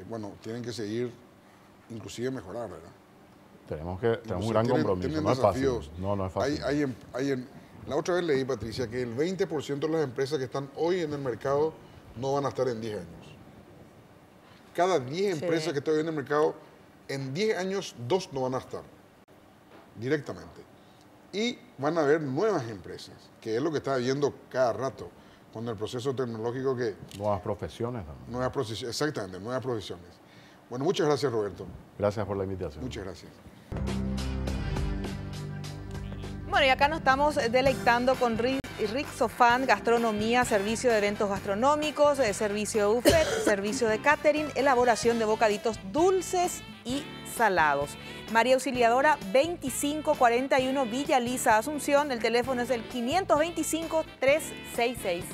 Bueno, tienen que seguir, inclusive mejorar, ¿verdad? Tenemos un gran compromiso, no es fácil. No es fácil. La otra vez leí, Patricia, que el 20% de las empresas que están hoy en el mercado no van a estar en 10 años. Cada 10 empresas que están hoy en el mercado, en 10 años, 2 no van a estar directamente. Y van a haber nuevas empresas, que es lo que está viendo cada rato con el proceso tecnológico que... Nuevas profesiones también. Exactamente, nuevas profesiones. Bueno, muchas gracias, Roberto. Gracias por la invitación. Muchas gracias. Bueno, y acá nos estamos deleitando con Rixofan, gastronomía, servicio de eventos gastronómicos, servicio de buffet, servicio de catering, elaboración de bocaditos dulces y salados. María Auxiliadora 2541 Villa Lisa, Asunción. El teléfono es el 525-366.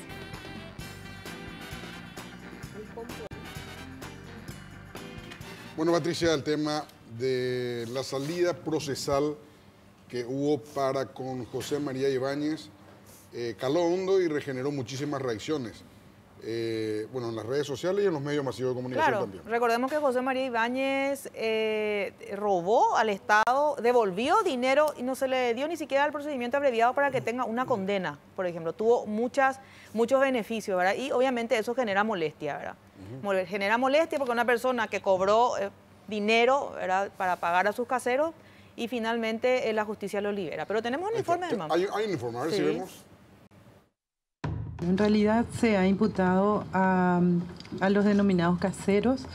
Bueno, Patricia, el tema de la salida procesal que hubo para con José María Ibáñez caló hondo y regeneró muchísimas reacciones. Bueno, en las redes sociales y en los medios masivos de comunicación también. Recordemos que José María Ibáñez robó al Estado, devolvió dinero y no se le dio ni siquiera el procedimiento abreviado para que tenga una condena, por ejemplo. Tuvo muchos beneficios, ¿verdad? Y obviamente eso genera molestia, ¿verdad? Genera molestia porque una persona que cobró dinero, ¿verdad?, para pagar a sus caseros y finalmente la justicia lo libera. Pero tenemos un informe de mamá. Hay un informe, a ver si vemos. En realidad se ha imputado a los denominados caseros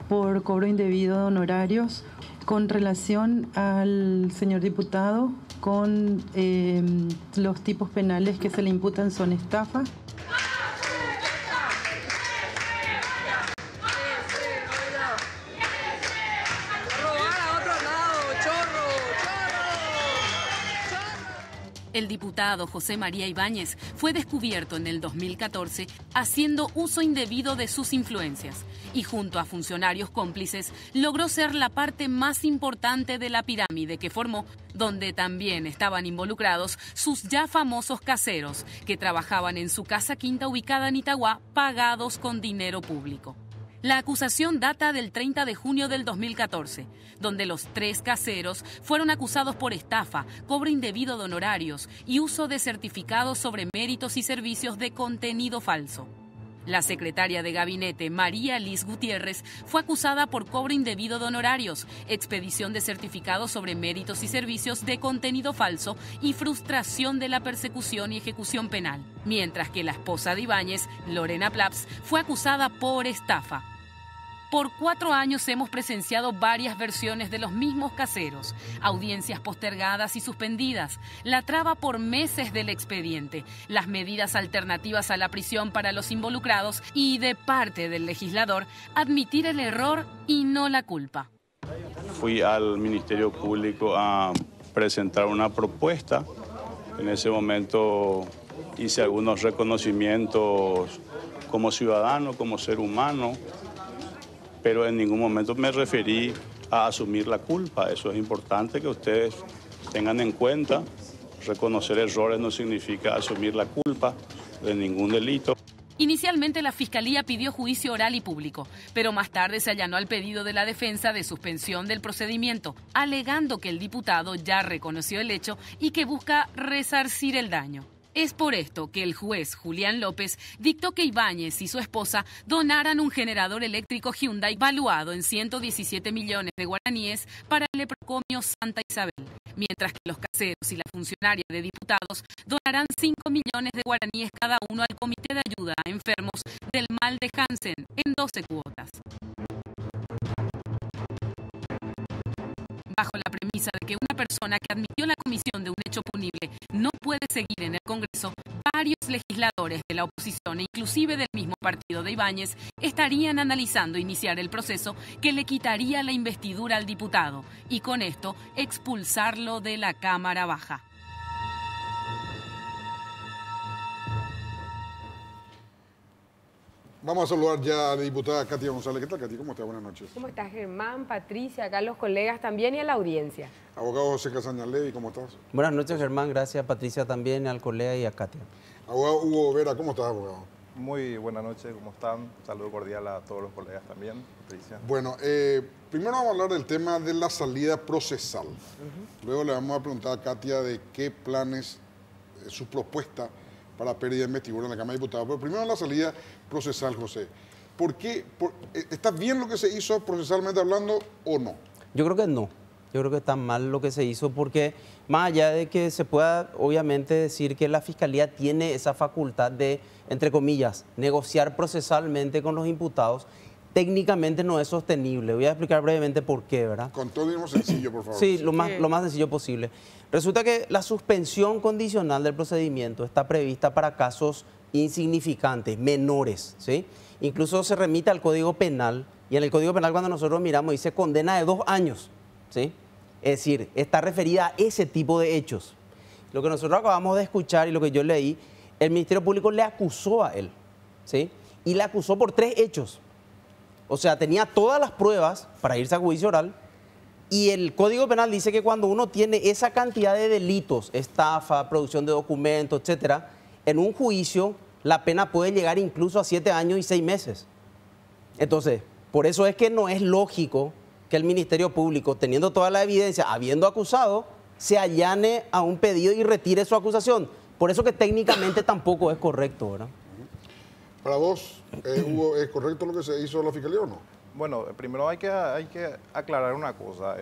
por cobro indebido de honorarios con relación al señor diputado con los tipos penales que se le imputan son estafa. El diputado José María Ibáñez fue descubierto en el 2014 haciendo uso indebido de sus influencias y junto a funcionarios cómplices logró ser la parte más importante de la pirámide que formó, donde también estaban involucrados sus ya famosos caseros que trabajaban en su casa quinta ubicada en Itagua, pagados con dinero público. La acusación data del 30 de junio del 2014, donde los 3 caseros fueron acusados por estafa, cobro indebido de honorarios y uso de certificados sobre méritos y servicios de contenido falso. La secretaria de gabinete, María Liz Gutiérrez, fue acusada por cobro indebido de honorarios, expedición de certificados sobre méritos y servicios de contenido falso y frustración de la persecución y ejecución penal, mientras que la esposa de Ibáñez, Lorena Plaps, fue acusada por estafa. Por 4 años hemos presenciado varias versiones de los mismos caseros, audiencias postergadas y suspendidas, la traba por meses del expediente, las medidas alternativas a la prisión para los involucrados y, de parte del legislador, admitir el error y no la culpa. Fui al Ministerio Público a presentar una propuesta. En ese momento hice algunos reconocimientos como ciudadano, como ser humano, pero en ningún momento me referí a asumir la culpa. Eso es importante que ustedes tengan en cuenta. Reconocer errores no significa asumir la culpa de ningún delito. Inicialmente la Fiscalía pidió juicio oral y público, pero más tarde se allanó al pedido de la defensa de suspensión del procedimiento, alegando que el diputado ya reconoció el hecho y que busca resarcir el daño. Es por esto que el juez Julián López dictó que Ibáñez y su esposa donaran un generador eléctrico Hyundai valuado en 117 millones de guaraníes para el leprocomio Santa Isabel, mientras que los caseros y la funcionaria de diputados donarán 5 millones de guaraníes cada uno al Comité de Ayuda a Enfermos del Mal de Hansen en 12 cuotas. Bajo la premisa de que una persona que admitió la comisión de un hecho punible no puede seguir en el Congreso, varios legisladores de la oposición e inclusive del mismo partido de Ibáñez estarían analizando iniciar el proceso que le quitaría la investidura al diputado y con esto expulsarlo de la Cámara Baja. Vamos a saludar ya a la diputada Katia González. ¿Qué tal, Katia? ¿Cómo estás? Buenas noches. ¿Cómo estás, Germán, Patricia, acá los colegas también y a la audiencia? Abogado José Casaña Levy, ¿cómo estás? Buenas noches, Germán. Gracias, Patricia, también, al colega y a Katia. Abogado Hugo Vera, ¿cómo estás, abogado? Muy buenas noches, ¿cómo están? Un saludo cordial a todos los colegas también, Patricia. Bueno, primero vamos a hablar del tema de la salida procesal. Luego le vamos a preguntar a Katia de qué planes, su propuesta para pérdida de investidura en la Cámara de Diputados. Pero primero la salida procesal, José. ¿Por qué? ¿Está bien lo que se hizo procesalmente hablando o no? Yo creo que no. Yo creo que está mal lo que se hizo porque más allá de que se pueda obviamente decir que la Fiscalía tiene esa facultad de, entre comillas, negociar procesalmente con los imputados, técnicamente no es sostenible. Voy a explicar brevemente por qué, ¿verdad? Con todo mismo sencillo, por favor. Sí, lo más sencillo posible. Resulta que la suspensión condicional del procedimiento está prevista para casos insignificantes, menores, ¿sí? Incluso se remite al Código Penal, y en el Código Penal cuando nosotros miramos dice condena de 2 años, ¿sí? Es decir, está referida a ese tipo de hechos. Lo que nosotros acabamos de escuchar y lo que yo leí, el Ministerio Público le acusó a él, ¿sí? Y le acusó por 3 hechos. O sea, tenía todas las pruebas para irse a juicio oral, y el Código Penal dice que cuando uno tiene esa cantidad de delitos, estafa, producción de documentos, etcétera, en un juicio la pena puede llegar incluso a 7 años y 6 meses. Entonces, por eso es que no es lógico que el Ministerio Público, teniendo toda la evidencia, habiendo acusado, se allane a un pedido y retire su acusación. Por eso que técnicamente tampoco es correcto, ¿verdad? Para vos, Hugo, ¿es correcto lo que se hizo a la Fiscalía o no? Bueno, primero hay que aclarar una cosa.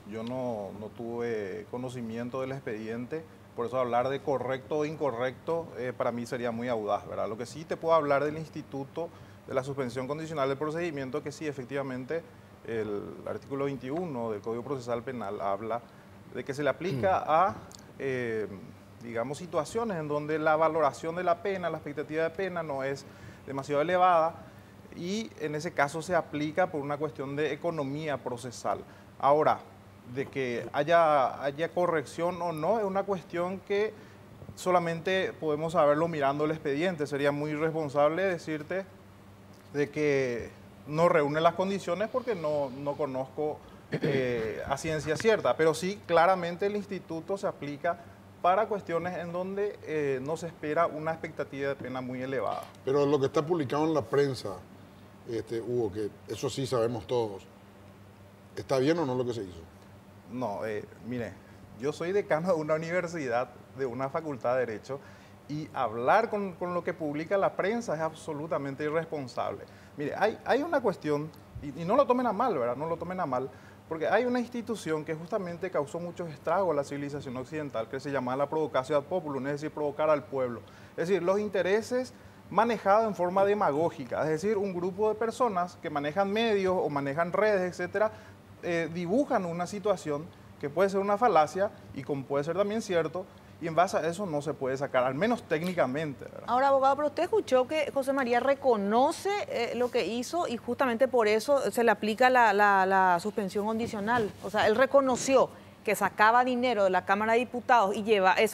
Yo no tuve conocimiento del expediente, por eso hablar de correcto o incorrecto para mí sería muy audaz, ¿verdad? Lo que sí te puedo hablar del Instituto de la Suspensión Condicional del Procedimiento, que sí, efectivamente, el artículo 21 del Código Procesal Penal habla de que se le aplica a, digamos, situaciones en donde la valoración de la pena, la expectativa de pena no es demasiado elevada, y en ese caso se aplica por una cuestión de economía procesal. Ahora, de que haya corrección o no, es una cuestión que solamente podemos saberlo mirando el expediente. Sería muy irresponsable decirte de que no reúne las condiciones porque no conozco a ciencia cierta, pero sí, claramente el instituto se aplica para cuestiones en donde no se espera una expectativa de pena muy elevada. Pero lo que está publicado en la prensa, Hugo, que eso sí sabemos todos, ¿está bien o no lo que se hizo? No, mire, yo soy decano de una universidad, de una facultad de Derecho, y hablar con lo que publica la prensa es absolutamente irresponsable. Mire, hay una cuestión, y no lo tomen a mal, ¿verdad? No lo tomen a mal, porque hay una institución que justamente causó muchos estragos a la civilización occidental, que se llama la provocatio ad populum, es decir, provocar al pueblo. Es decir, los intereses manejados en forma demagógica, es decir, un grupo de personas que manejan medios o manejan redes, etcétera, dibujan una situación que puede ser una falacia y como puede ser también cierto, y en base a eso no se puede sacar, al menos técnicamente, ¿verdad? Ahora, abogado, pero usted escuchó que José María reconoce lo que hizo y justamente por eso se le aplica la suspensión condicional. O sea, él reconoció que sacaba dinero de la Cámara de Diputados y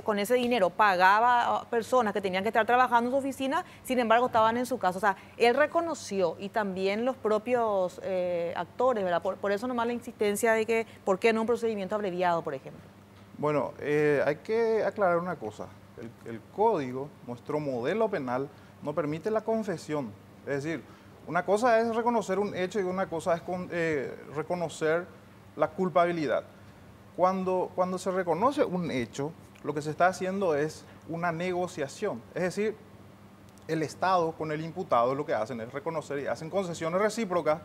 con ese dinero pagaba a personas que tenían que estar trabajando en su oficina, sin embargo estaban en su casa. O sea, él reconoció, y también los propios actores, ¿verdad? Por eso nomás la insistencia de que, ¿por qué no un procedimiento abreviado, por ejemplo? Bueno, hay que aclarar una cosa. El código, nuestro modelo penal, no permite la confesión. Es decir, una cosa es reconocer un hecho y una cosa es reconocer la culpabilidad. Cuando se reconoce un hecho, lo que se está haciendo es una negociación. Es decir, el Estado con el imputado lo que hacen es reconocer y hacen concesiones recíprocas.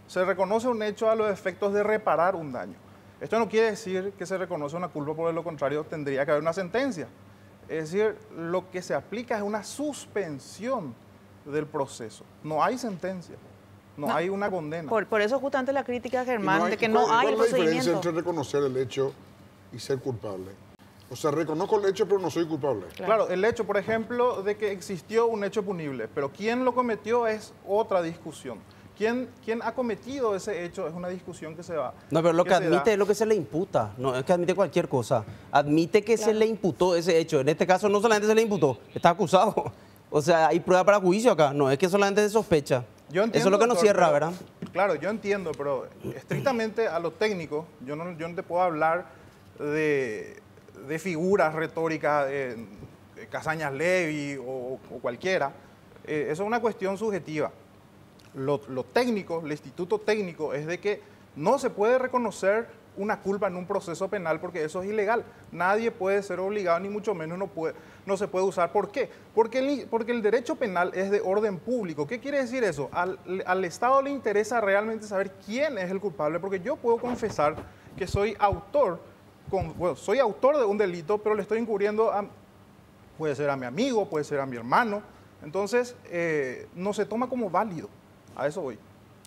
Se reconoce un hecho a los efectos de reparar un daño. Esto no quiere decir que se reconoce una culpa, por lo contrario, tendría que haber una sentencia. Es decir, lo que se aplica es una suspensión del proceso. No hay sentencia, no hay una condena. Por eso justamente la crítica, Germán, de que no hay el procedimiento. ¿Cuál es la diferencia entre reconocer el hecho y ser culpable? O sea, reconozco el hecho, pero no soy culpable. Claro, el hecho, por ejemplo, de que existió un hecho punible, pero quién lo cometió es otra discusión. ¿Quién ha cometido ese hecho? Es una discusión que se va. No, pero lo que admite es lo que se le imputa, no es que admite cualquier cosa. Admite que se le imputó ese hecho. En este caso no solamente se le imputó, está acusado. O sea, hay prueba para juicio acá, no es que solamente se sospecha. Yo entiendo, eso es lo que nos cierra, ¿verdad? Claro, yo entiendo, pero estrictamente a lo técnico, yo no te puedo hablar de figuras retóricas, Casañas Levy o cualquiera. Eso es una cuestión subjetiva. Lo técnico, el instituto técnico, es de que no se puede reconocer una culpa en un proceso penal porque eso es ilegal. Nadie puede ser obligado, ni mucho menos no se puede usar. ¿Por qué? Porque el derecho penal es de orden público. ¿Qué quiere decir eso? Al Estado le interesa realmente saber quién es el culpable, porque yo puedo confesar que soy autor, soy autor de un delito, pero le estoy encubriendo puede ser a mi amigo, puede ser a mi hermano. Entonces, no se toma como válido. A eso voy.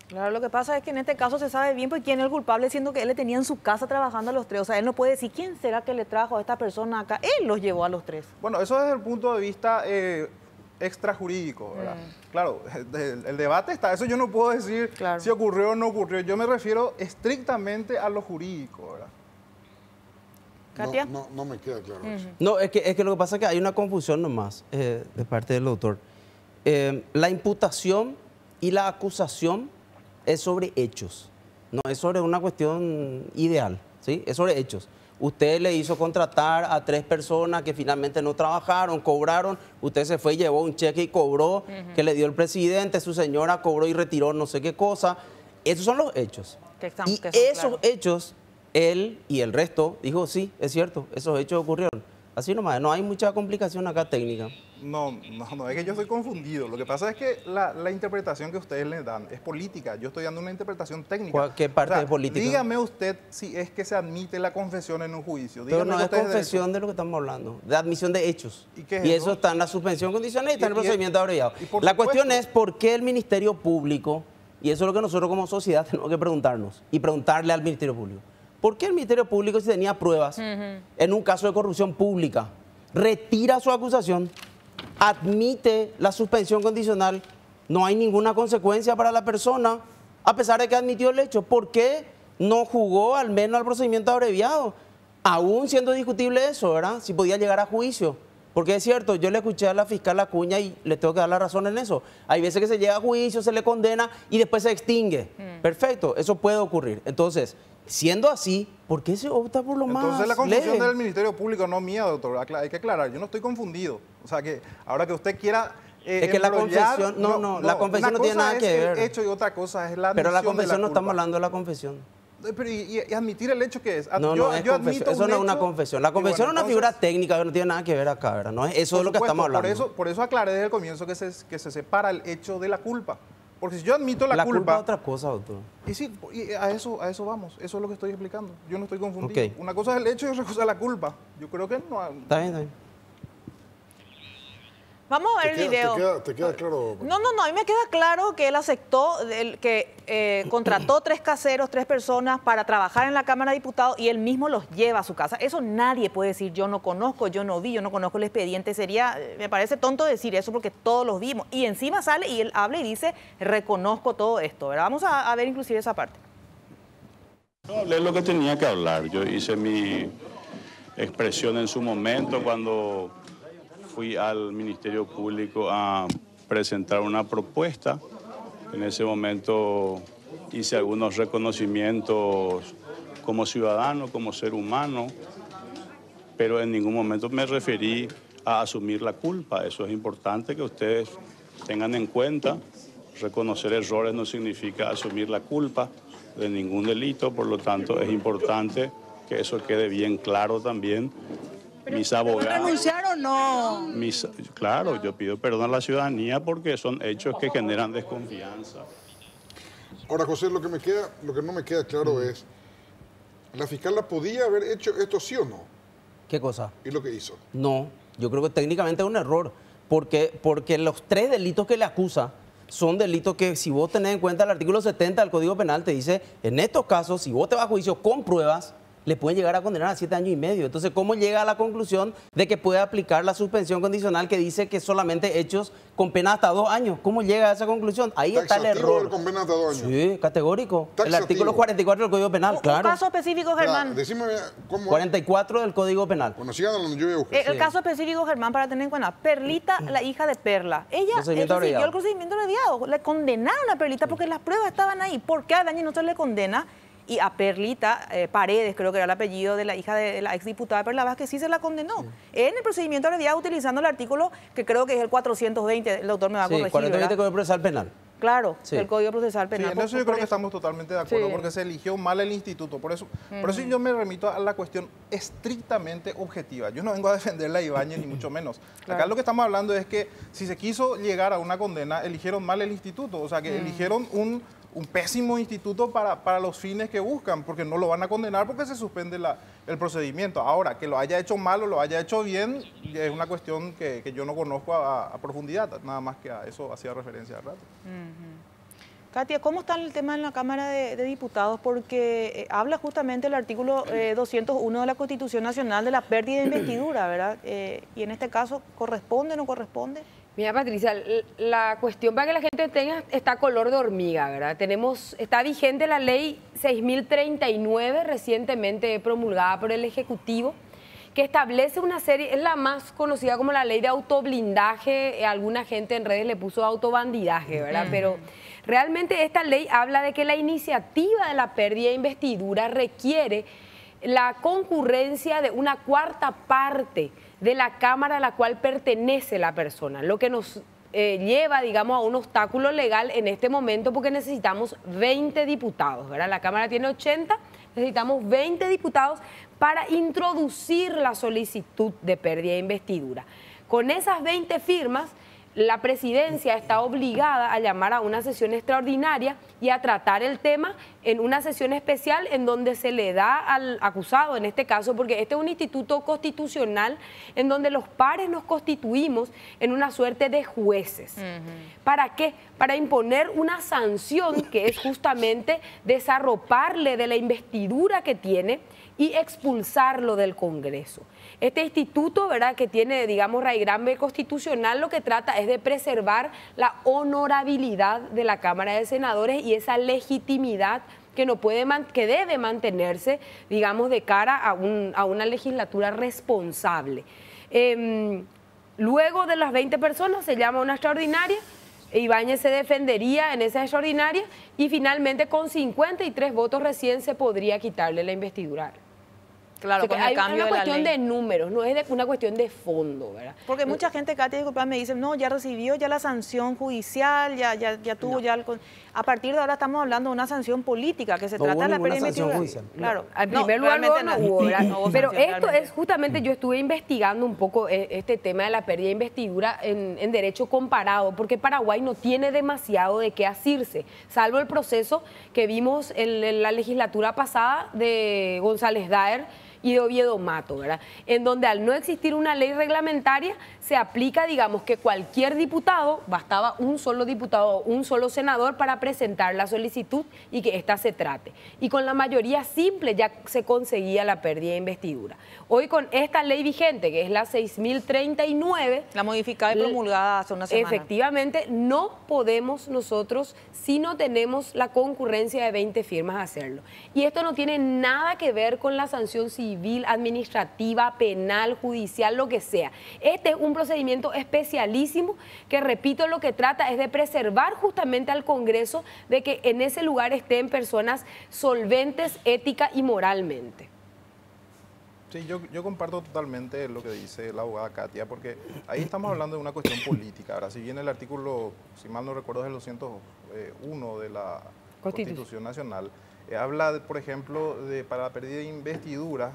Claro, lo que pasa es que en este caso se sabe bien pues quién es el culpable, siendo que él le tenía en su casa trabajando a los tres. O sea, él no puede decir quién será que le trajo a esta persona acá. Él los llevó a los tres. Bueno, eso desde el punto de vista extrajurídico, ¿verdad? Claro, el debate está, eso yo no puedo decir si ocurrió o no ocurrió. Yo me refiero estrictamente a lo jurídico, ¿verdad? ¿Katia? No me queda claro eso. No, es que lo que pasa es que hay una confusión nomás de parte del doctor. La imputación y la acusación es sobre hechos, no es sobre una cuestión ideal, ¿sí? Es sobre hechos. Usted le hizo contratar a 3 personas que finalmente no trabajaron, cobraron, usted se fue y llevó un cheque y cobró, que le dio el presidente, su señora cobró y retiró no sé qué cosa. Esos son los hechos. Y esos hechos, él y el resto dijo, sí, es cierto, esos hechos ocurrieron. Así nomás, no hay mucha complicación acá técnica. No, es que yo estoy confundido. Lo que pasa es que la interpretación que ustedes le dan es política. Yo estoy dando una interpretación técnica. ¿Qué parte es política? Dígame usted si es que se admite la confesión en un juicio. Pero Dígame no es confesión de lo que estamos hablando, de admisión de hechos. ¿Y qué es eso está en la suspensión condicional y está en el procedimiento abreviado. La cuestión es por qué el Ministerio Público, y eso es lo que nosotros como sociedad tenemos que preguntarnos y preguntarle al Ministerio Público. ¿Por qué el Ministerio Público, si tenía pruebas en un caso de corrupción pública, retira su acusación, admite la suspensión condicional, no hay ninguna consecuencia para la persona, a pesar de que admitió el hecho? ¿Por qué no jugó al menos al procedimiento abreviado? Aún siendo discutible eso, ¿verdad? Si podía llegar a juicio. Porque es cierto, yo le escuché a la fiscal Acuña y le tengo que dar la razón en eso. Hay veces que se llega a juicio, se le condena y después se extingue. Perfecto, eso puede ocurrir. Entonces, siendo así, ¿por qué se opta por lo más leve? Entonces la confusión del Ministerio Público no mía, doctor. Hay que aclarar, yo no estoy confundido. O sea, que ahora que usted quiera es que la confesión, la confesión no tiene nada que ver. El hecho y otra cosa es la admisión. Pero la confesión no estamos hablando de la confesión. Pero y admitir el hecho que es. No es confesión. Eso no es una confesión. La confesión es una figura técnica que no tiene nada que ver acá, ¿verdad? No es eso de lo que estamos hablando. Por eso aclaré desde el comienzo que se separa el hecho de la culpa. Porque si yo admito la culpa es otra cosa, doctor. Y sí, y a eso vamos. Eso es lo que estoy explicando. Yo no estoy confundido. Una cosa es el hecho y otra cosa es la culpa. Yo creo que no. Está bien. Vamos a ver el video. ¿Te queda claro? No, a mí me queda claro que él aceptó que contrató 3 caseros, 3 personas para trabajar en la Cámara de Diputados y él mismo los lleva a su casa. Eso nadie puede decir, yo no conozco, yo no vi, yo no conozco el expediente. Me parece tonto decir eso porque todos los vimos. Y encima sale y él habla y dice, reconozco todo esto, ¿verdad? Vamos a ver inclusive esa parte. Yo hablé lo que tenía que hablar. Yo hice mi expresión en su momento cuando fui al Ministerio Público a presentar una propuesta. En ese momento hice algunos reconocimientos como ciudadano, como ser humano, pero en ningún momento me referí a asumir la culpa. Eso es importante que ustedes tengan en cuenta. Reconocer errores no significa asumir la culpa de ningún delito, por lo tanto es importante que eso quede bien claro también. Mis abogados... ¿Renunciar o no? Claro, yo pido perdón a la ciudadanía porque son hechos que generan desconfianza. Ahora, José, lo que no me queda claro es, ¿la fiscal podía haber hecho esto sí o no? ¿Qué cosa? ¿Y lo que hizo? No, yo creo que técnicamente es un error, porque los 3 delitos que le acusa son delitos que, si vos tenés en cuenta el artículo 70 del Código Penal, te dice, en estos casos, si vos te vas a juicio con pruebas, le pueden llegar a condenar a 7 años y medio. Entonces, ¿cómo llega a la conclusión de que puede aplicar la suspensión condicional que dice que solamente hechos con pena hasta 2 años? ¿Cómo llega a esa conclusión? Ahí está el error. Con pena hasta 2 años. Sí, categórico. Taxativo. El artículo 44 del Código Penal, claro. Un caso específico, Germán. Decime cómo... 44 del Código Penal. Bueno, sigan hablando, yo voy a buscar. El caso específico, Germán, para tener en cuenta. Perlita, la hija de Perla. Ella siguió el procedimiento abreviado. Le condenaron a Perlita porque las pruebas estaban ahí. ¿Por qué a Dani no se le condena? Y a Perlita Paredes, creo que era el apellido de la hija de la exdiputada Perla Vázquez, sí se la condenó. En el procedimiento abreviado, utilizando el artículo que creo que es el 420, el doctor me va a corregir. Sí, 420 Código Procesal Penal. Claro, el Código Procesal Penal. Sí, en eso yo creo que estamos totalmente de acuerdo, porque se eligió mal el instituto. Por eso yo me remito a la cuestión estrictamente objetiva. Yo no vengo a defender la Ibáñez, ni mucho menos. Acá lo que estamos hablando es que si se quiso llegar a una condena, eligieron mal el instituto. O sea, que eligieron un pésimo instituto para los fines que buscan, porque no lo van a condenar porque se suspende el procedimiento. Ahora, que lo haya hecho mal o lo haya hecho bien, es una cuestión que yo no conozco a profundidad, nada más que a eso hacía referencia al rato. Katia, ¿cómo está el tema en la Cámara de Diputados? Porque habla justamente el artículo 201 de la Constitución Nacional de la pérdida de investidura, ¿verdad? Y en este caso, ¿corresponde o no corresponde? Mira, Patricia, la cuestión para que la gente tenga está color de hormiga, ¿verdad? Está vigente la ley 6039, recientemente promulgada por el Ejecutivo, que establece una serie, es la más conocida como la ley de autoblindaje, alguna gente en redes le puso autobandidaje, ¿verdad? Pero realmente esta ley habla de que la iniciativa de la pérdida de investidura requiere la concurrencia de una cuarta parte de la Cámara a la cual pertenece la persona, lo que nos lleva, digamos, a un obstáculo legal en este momento porque necesitamos 20 diputados, ¿verdad? La Cámara tiene 80, necesitamos 20 diputados para introducir la solicitud de pérdida de investidura. Con esas 20 firmas, la presidencia está obligada a llamar a una sesión extraordinaria y a tratar el tema en una sesión especial en donde se le da al acusado, en este caso, porque este es un instituto constitucional en donde los pares nos constituimos en una suerte de jueces. ¿Para qué? Para imponer una sanción que es justamente desarroparle de la investidura que tiene y expulsarlo del Congreso. Este instituto, ¿verdad?, que tiene, digamos, raigambre constitucional, lo que trata es de preservar la honorabilidad de la Cámara de Senadores y esa legitimidad que, que debe mantenerse, digamos, de cara a una legislatura responsable. Luego de las 20 personas se llama una extraordinaria, Ibáñez se defendería en esa extraordinaria y finalmente con 53 votos recién se podría quitarle la investidura. Claro, o sea, con el cambio de la ley. Es una cuestión de números, no es una cuestión de fondo, ¿verdad? Porque mucha gente, Katia, disculpa, me dice, no, ya recibió ya la sanción judicial, ya tuvo ya... A partir de ahora estamos hablando de una sanción política, que se trata de la pérdida de investidura. Claro, en primer lugar no hubo, ¿verdad? Pero esto es justamente, yo estuve investigando un poco este tema de la pérdida de investidura en derecho comparado, porque Paraguay no tiene demasiado de qué asirse, salvo el proceso que vimos en la legislatura pasada de González Daer y de Oviedo Mato, ¿verdad? En donde al no existir una ley reglamentaria se aplica, digamos, que cualquier diputado, bastaba un solo diputado, un solo senador para presentar la solicitud y que ésta se trate. Y con la mayoría simple ya se conseguía la pérdida de investidura. Hoy con esta ley vigente, que es la 6039... La modificada y promulgada hace una semana. Efectivamente, no podemos nosotros, si no tenemos la concurrencia de 20 firmas, hacerlo. Y esto no tiene nada que ver con la sanción civil, administrativa, penal, judicial, lo que sea. Este es un procedimiento especialísimo que, repito, lo que trata es de preservar justamente al Congreso de que en ese lugar estén personas solventes, ética y moralmente. Sí, yo comparto totalmente lo que dice la abogada Katia, porque ahí estamos hablando de una cuestión política. Ahora, si bien el artículo, si mal no recuerdo, es el 201 de la Constitución Nacional, habla, por ejemplo, para la pérdida de investidura,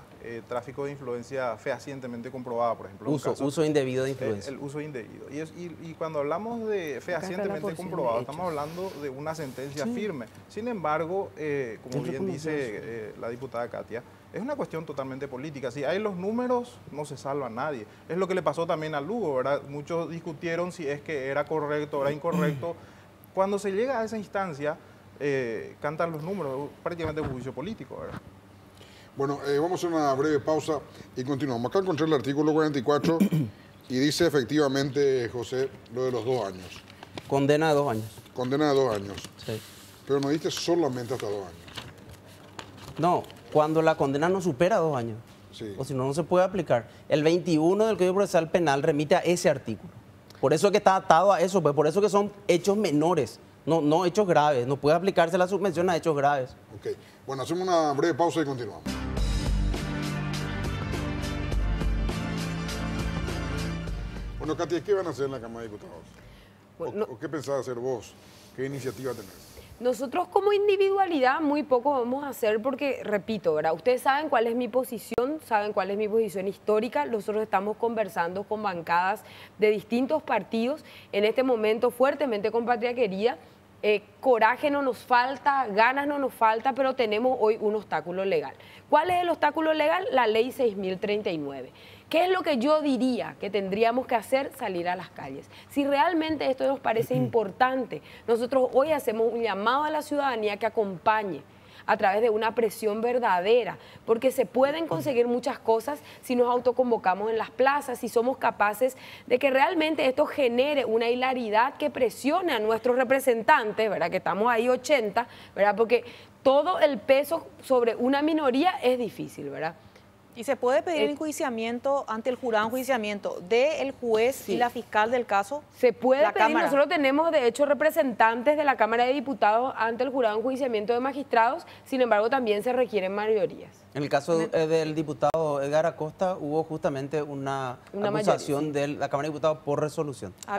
tráfico de influencia fehacientemente comprobada, por ejemplo. Uso indebido de influencia. El uso indebido. Y cuando hablamos de fehacientemente comprobado, estamos hablando de una sentencia firme. Sin embargo, como bien dice la diputada Katia, es una cuestión totalmente política. Si hay los números, no se salva a nadie. Es lo que le pasó también a Lugo, ¿verdad? Muchos discutieron si es que era correcto o era incorrecto. Cuando se llega a esa instancia, cantan los números, prácticamente un juicio político, ¿verdad? Bueno, vamos a hacer una breve pausa y continuamos. Acá encontré el artículo 44 y dice efectivamente, José, lo de los 2 años. Condena de 2 años. Condena de 2 años. Sí. Pero no dice solamente hasta 2 años. No, cuando la condena no supera 2 años. Sí. O si no, no se puede aplicar. El 21 del Código Procesal Penal remite a ese artículo. Por eso es que está atado a eso, pues, por eso que son hechos menores. No hechos graves, no puede aplicarse la suspensión a hechos graves. Ok, bueno, hacemos una breve pausa y continuamos. Bueno, Katia, ¿qué van a hacer en la Cámara de Diputados? Bueno, ¿O qué pensás hacer vos? ¿Qué iniciativa tenés? Nosotros como individualidad muy poco vamos a hacer porque, repito, ¿verdad? Ustedes saben cuál es mi posición, saben cuál es mi posición histórica. Nosotros estamos conversando con bancadas de distintos partidos, en este momento fuertemente con Patria Querida, Coraje no nos falta, ganas no nos falta, pero tenemos hoy un obstáculo legal. ¿Cuál es el obstáculo legal? La ley 6039. ¿Qué es lo que yo diría que tendríamos que hacer? Salir a las calles. Si realmente esto nos parece importante, nosotros hoy hacemos un llamado a la ciudadanía que acompañe a través de una presión verdadera, porque se pueden conseguir muchas cosas si nos autoconvocamos en las plazas, si somos capaces de que realmente esto genere una hilaridad que presione a nuestros representantes, ¿verdad? Que estamos ahí 80, ¿verdad? Porque todo el peso sobre una minoría es difícil, ¿verdad? Y se puede pedir enjuiciamiento ante el jurado, enjuiciamiento del juez y la fiscal del caso. Se puede pedir, Cámara. Nosotros tenemos de hecho representantes de la Cámara de Diputados ante el jurado de enjuiciamiento de magistrados, sin embargo también se requieren mayorías. En el caso del diputado Edgar Acosta hubo justamente una acusación de la Cámara de Diputados por resolución. A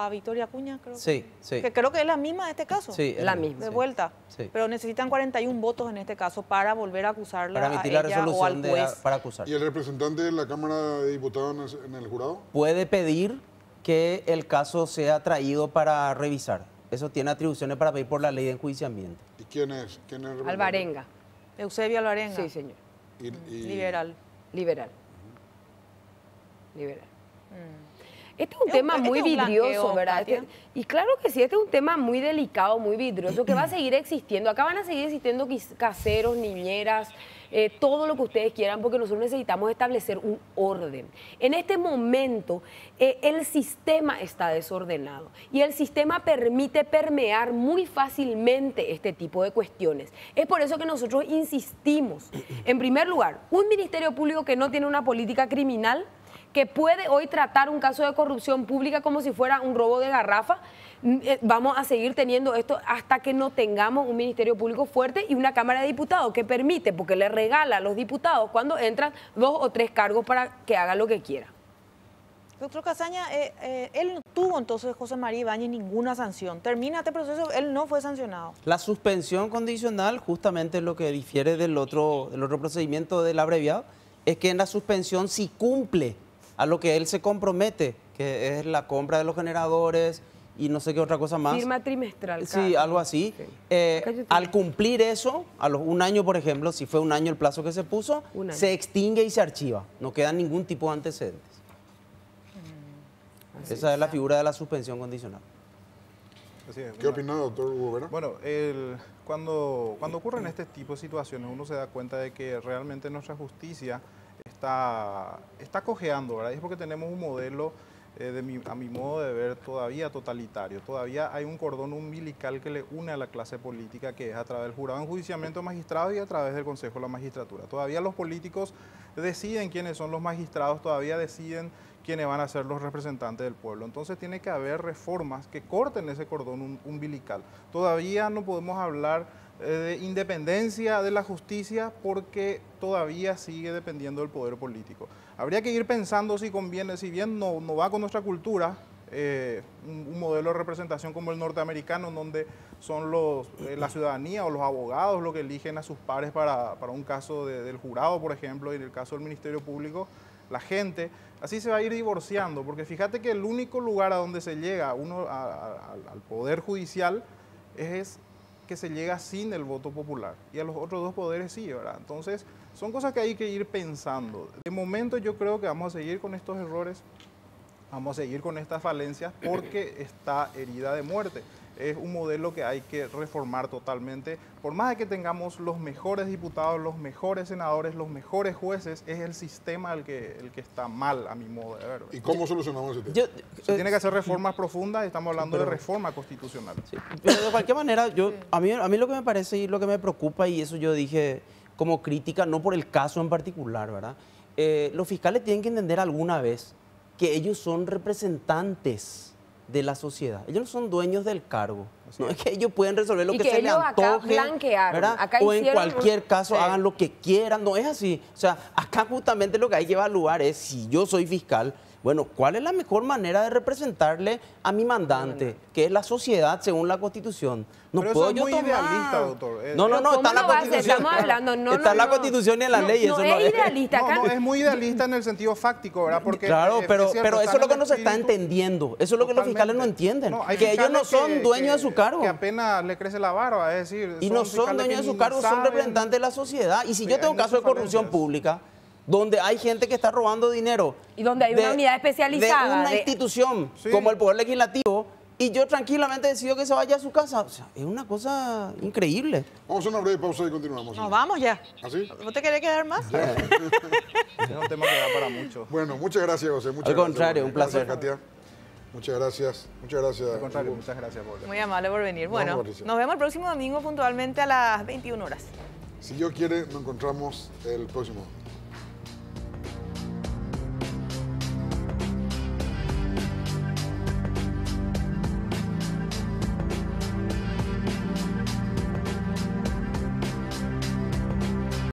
Victoria Acuña, creo. Sí, sí. Que creo que es la misma de este caso. Sí, la misma. De vuelta. Sí. Pero necesitan 41 votos en este caso para volver a acusarla Para emitir a la ella o al resolución juez. para acusar. ¿Y el representante de la Cámara de Diputados en el jurado? Puede pedir que el caso sea traído para revisar. Eso tiene atribuciones para pedir por la ley de enjuiciamiento. ¿Y quién es? ¿Quién es el representante? Alvarenga. Eusebio Alvarenga. Sí, señor. Liberal. Liberal. Liberal. Este es un tema muy vidrioso, ¿verdad? Y claro que sí, este es un tema muy delicado, muy vidrioso, que va a seguir existiendo. Acá van a seguir existiendo caseros, niñeras, todo lo que ustedes quieran, porque nosotros necesitamos establecer un orden. En este momento, el sistema está desordenado y el sistema permite permear muy fácilmente este tipo de cuestiones. Es por eso que nosotros insistimos, en primer lugar, un Ministerio Público que no tiene una política criminal, que puede hoy tratar un caso de corrupción pública como si fuera un robo de garrafa. Vamos a seguir teniendo esto hasta que no tengamos un Ministerio Público fuerte y una Cámara de Diputados que permite, porque le regala a los diputados cuando entran 2 o 3 cargos para que haga lo que quiera. Doctor Casaña, él no tuvo entonces, José María Ibáñez, ninguna sanción. Termina este proceso, él no fue sancionado. La suspensión condicional, justamente lo que difiere del otro procedimiento del abreviado, es que en la suspensión si cumple a lo que él se compromete, que es la compra de los generadores y no sé qué otra cosa más. Firma trimestral. Sí, algo así. Sí. Al cumplir eso, a los 1 año, por ejemplo, si fue 1 año el plazo que se puso, se extingue y se archiva. No queda ningún tipo de antecedentes. Esa es la figura de la suspensión condicional. ¿Qué opina, doctor Hugo Vera? Bueno, cuando ocurren este tipo de situaciones, uno se da cuenta de que realmente nuestra justicia está cojeando, ¿verdad? Y es porque tenemos un modelo, a mi modo de ver, todavía totalitario. Todavía hay un cordón umbilical que le une a la clase política, que es a través del jurado de enjuiciamiento de magistrados y a través del Consejo de la Magistratura. Todavía los políticos deciden quiénes son los magistrados, todavía deciden quiénes van a ser los representantes del pueblo. Entonces tiene que haber reformas que corten ese cordón umbilical. Todavía no podemos hablar de independencia de la justicia porque todavía sigue dependiendo del poder político. Habría que ir pensando si conviene, si bien no va con nuestra cultura, un modelo de representación como el norteamericano, en donde son la ciudadanía o los abogados los que eligen a sus pares para un caso del jurado, por ejemplo, y en el caso del Ministerio Público, la gente. Así se va a ir divorciando, porque fíjate que el único lugar a donde se llega al Poder Judicial es que se llega sin el voto popular, y a los otros 2 poderes sí, ¿verdad? Entonces, son cosas que hay que ir pensando. De momento yo creo que vamos a seguir con estos errores, vamos a seguir con estas falencias, porque está herida de muerte. Es un modelo que hay que reformar totalmente. Por más de que tengamos los mejores diputados, los mejores senadores, los mejores jueces, es el sistema el que está mal, a mi modo de ver. ¿Y cómo solucionamos ese tema? Se tiene que hacer reformas profundas, estamos hablando de reforma constitucional. Sí, pero de cualquier manera, a mí lo que me parece y lo que me preocupa, y eso yo dije como crítica, no por el caso en particular, ¿verdad? Los fiscales tienen que entender alguna vez que ellos son representantes de la sociedad. Ellos no son dueños del cargo. No es que ellos pueden resolver lo que se les antoje, ¿verdad? O en cualquier caso hagan lo que quieran. No es así. O sea, acá justamente lo que hay que evaluar es si yo soy fiscal, Bueno, ¿cuál es la mejor manera de representarle a mi mandante, que es la sociedad según la Constitución? No pero puedo eso es muy yo tomar. idealista, doctor. No, está en la Constitución. Estamos hablando, está en la Constitución y en la ley. No, eso es idealista. No, es muy idealista en el sentido fáctico, ¿verdad? Porque, claro, pero cierto, eso es lo que no se está entendiendo. Eso es lo que los fiscales no entienden. No, hay que ellos no fiscales son dueños de su cargo. Que apenas le crece la barba, es decir. Y no son dueños de su cargo, son representantes de la sociedad. Y si yo tengo un caso de corrupción pública, donde hay gente que está robando dinero. Y donde hay una unidad especializada. De una institución como el Poder Legislativo, y yo tranquilamente decido que se vaya a su casa. O sea, es una cosa increíble. Vamos a una breve pausa y continuamos. Nos vamos ya. ¿Así? ¿No te querés quedar más? Es un tema que da para mucho. Bueno, muchas gracias, José. Al contrario, un placer. Gracias, Katia. Muchas gracias. Muchas gracias. Al contrario, muchas gracias por Muy amable por venir. Bueno, nos vemos el próximo domingo puntualmente a las 21 horas. Si Dios quiere, nos encontramos el próximo.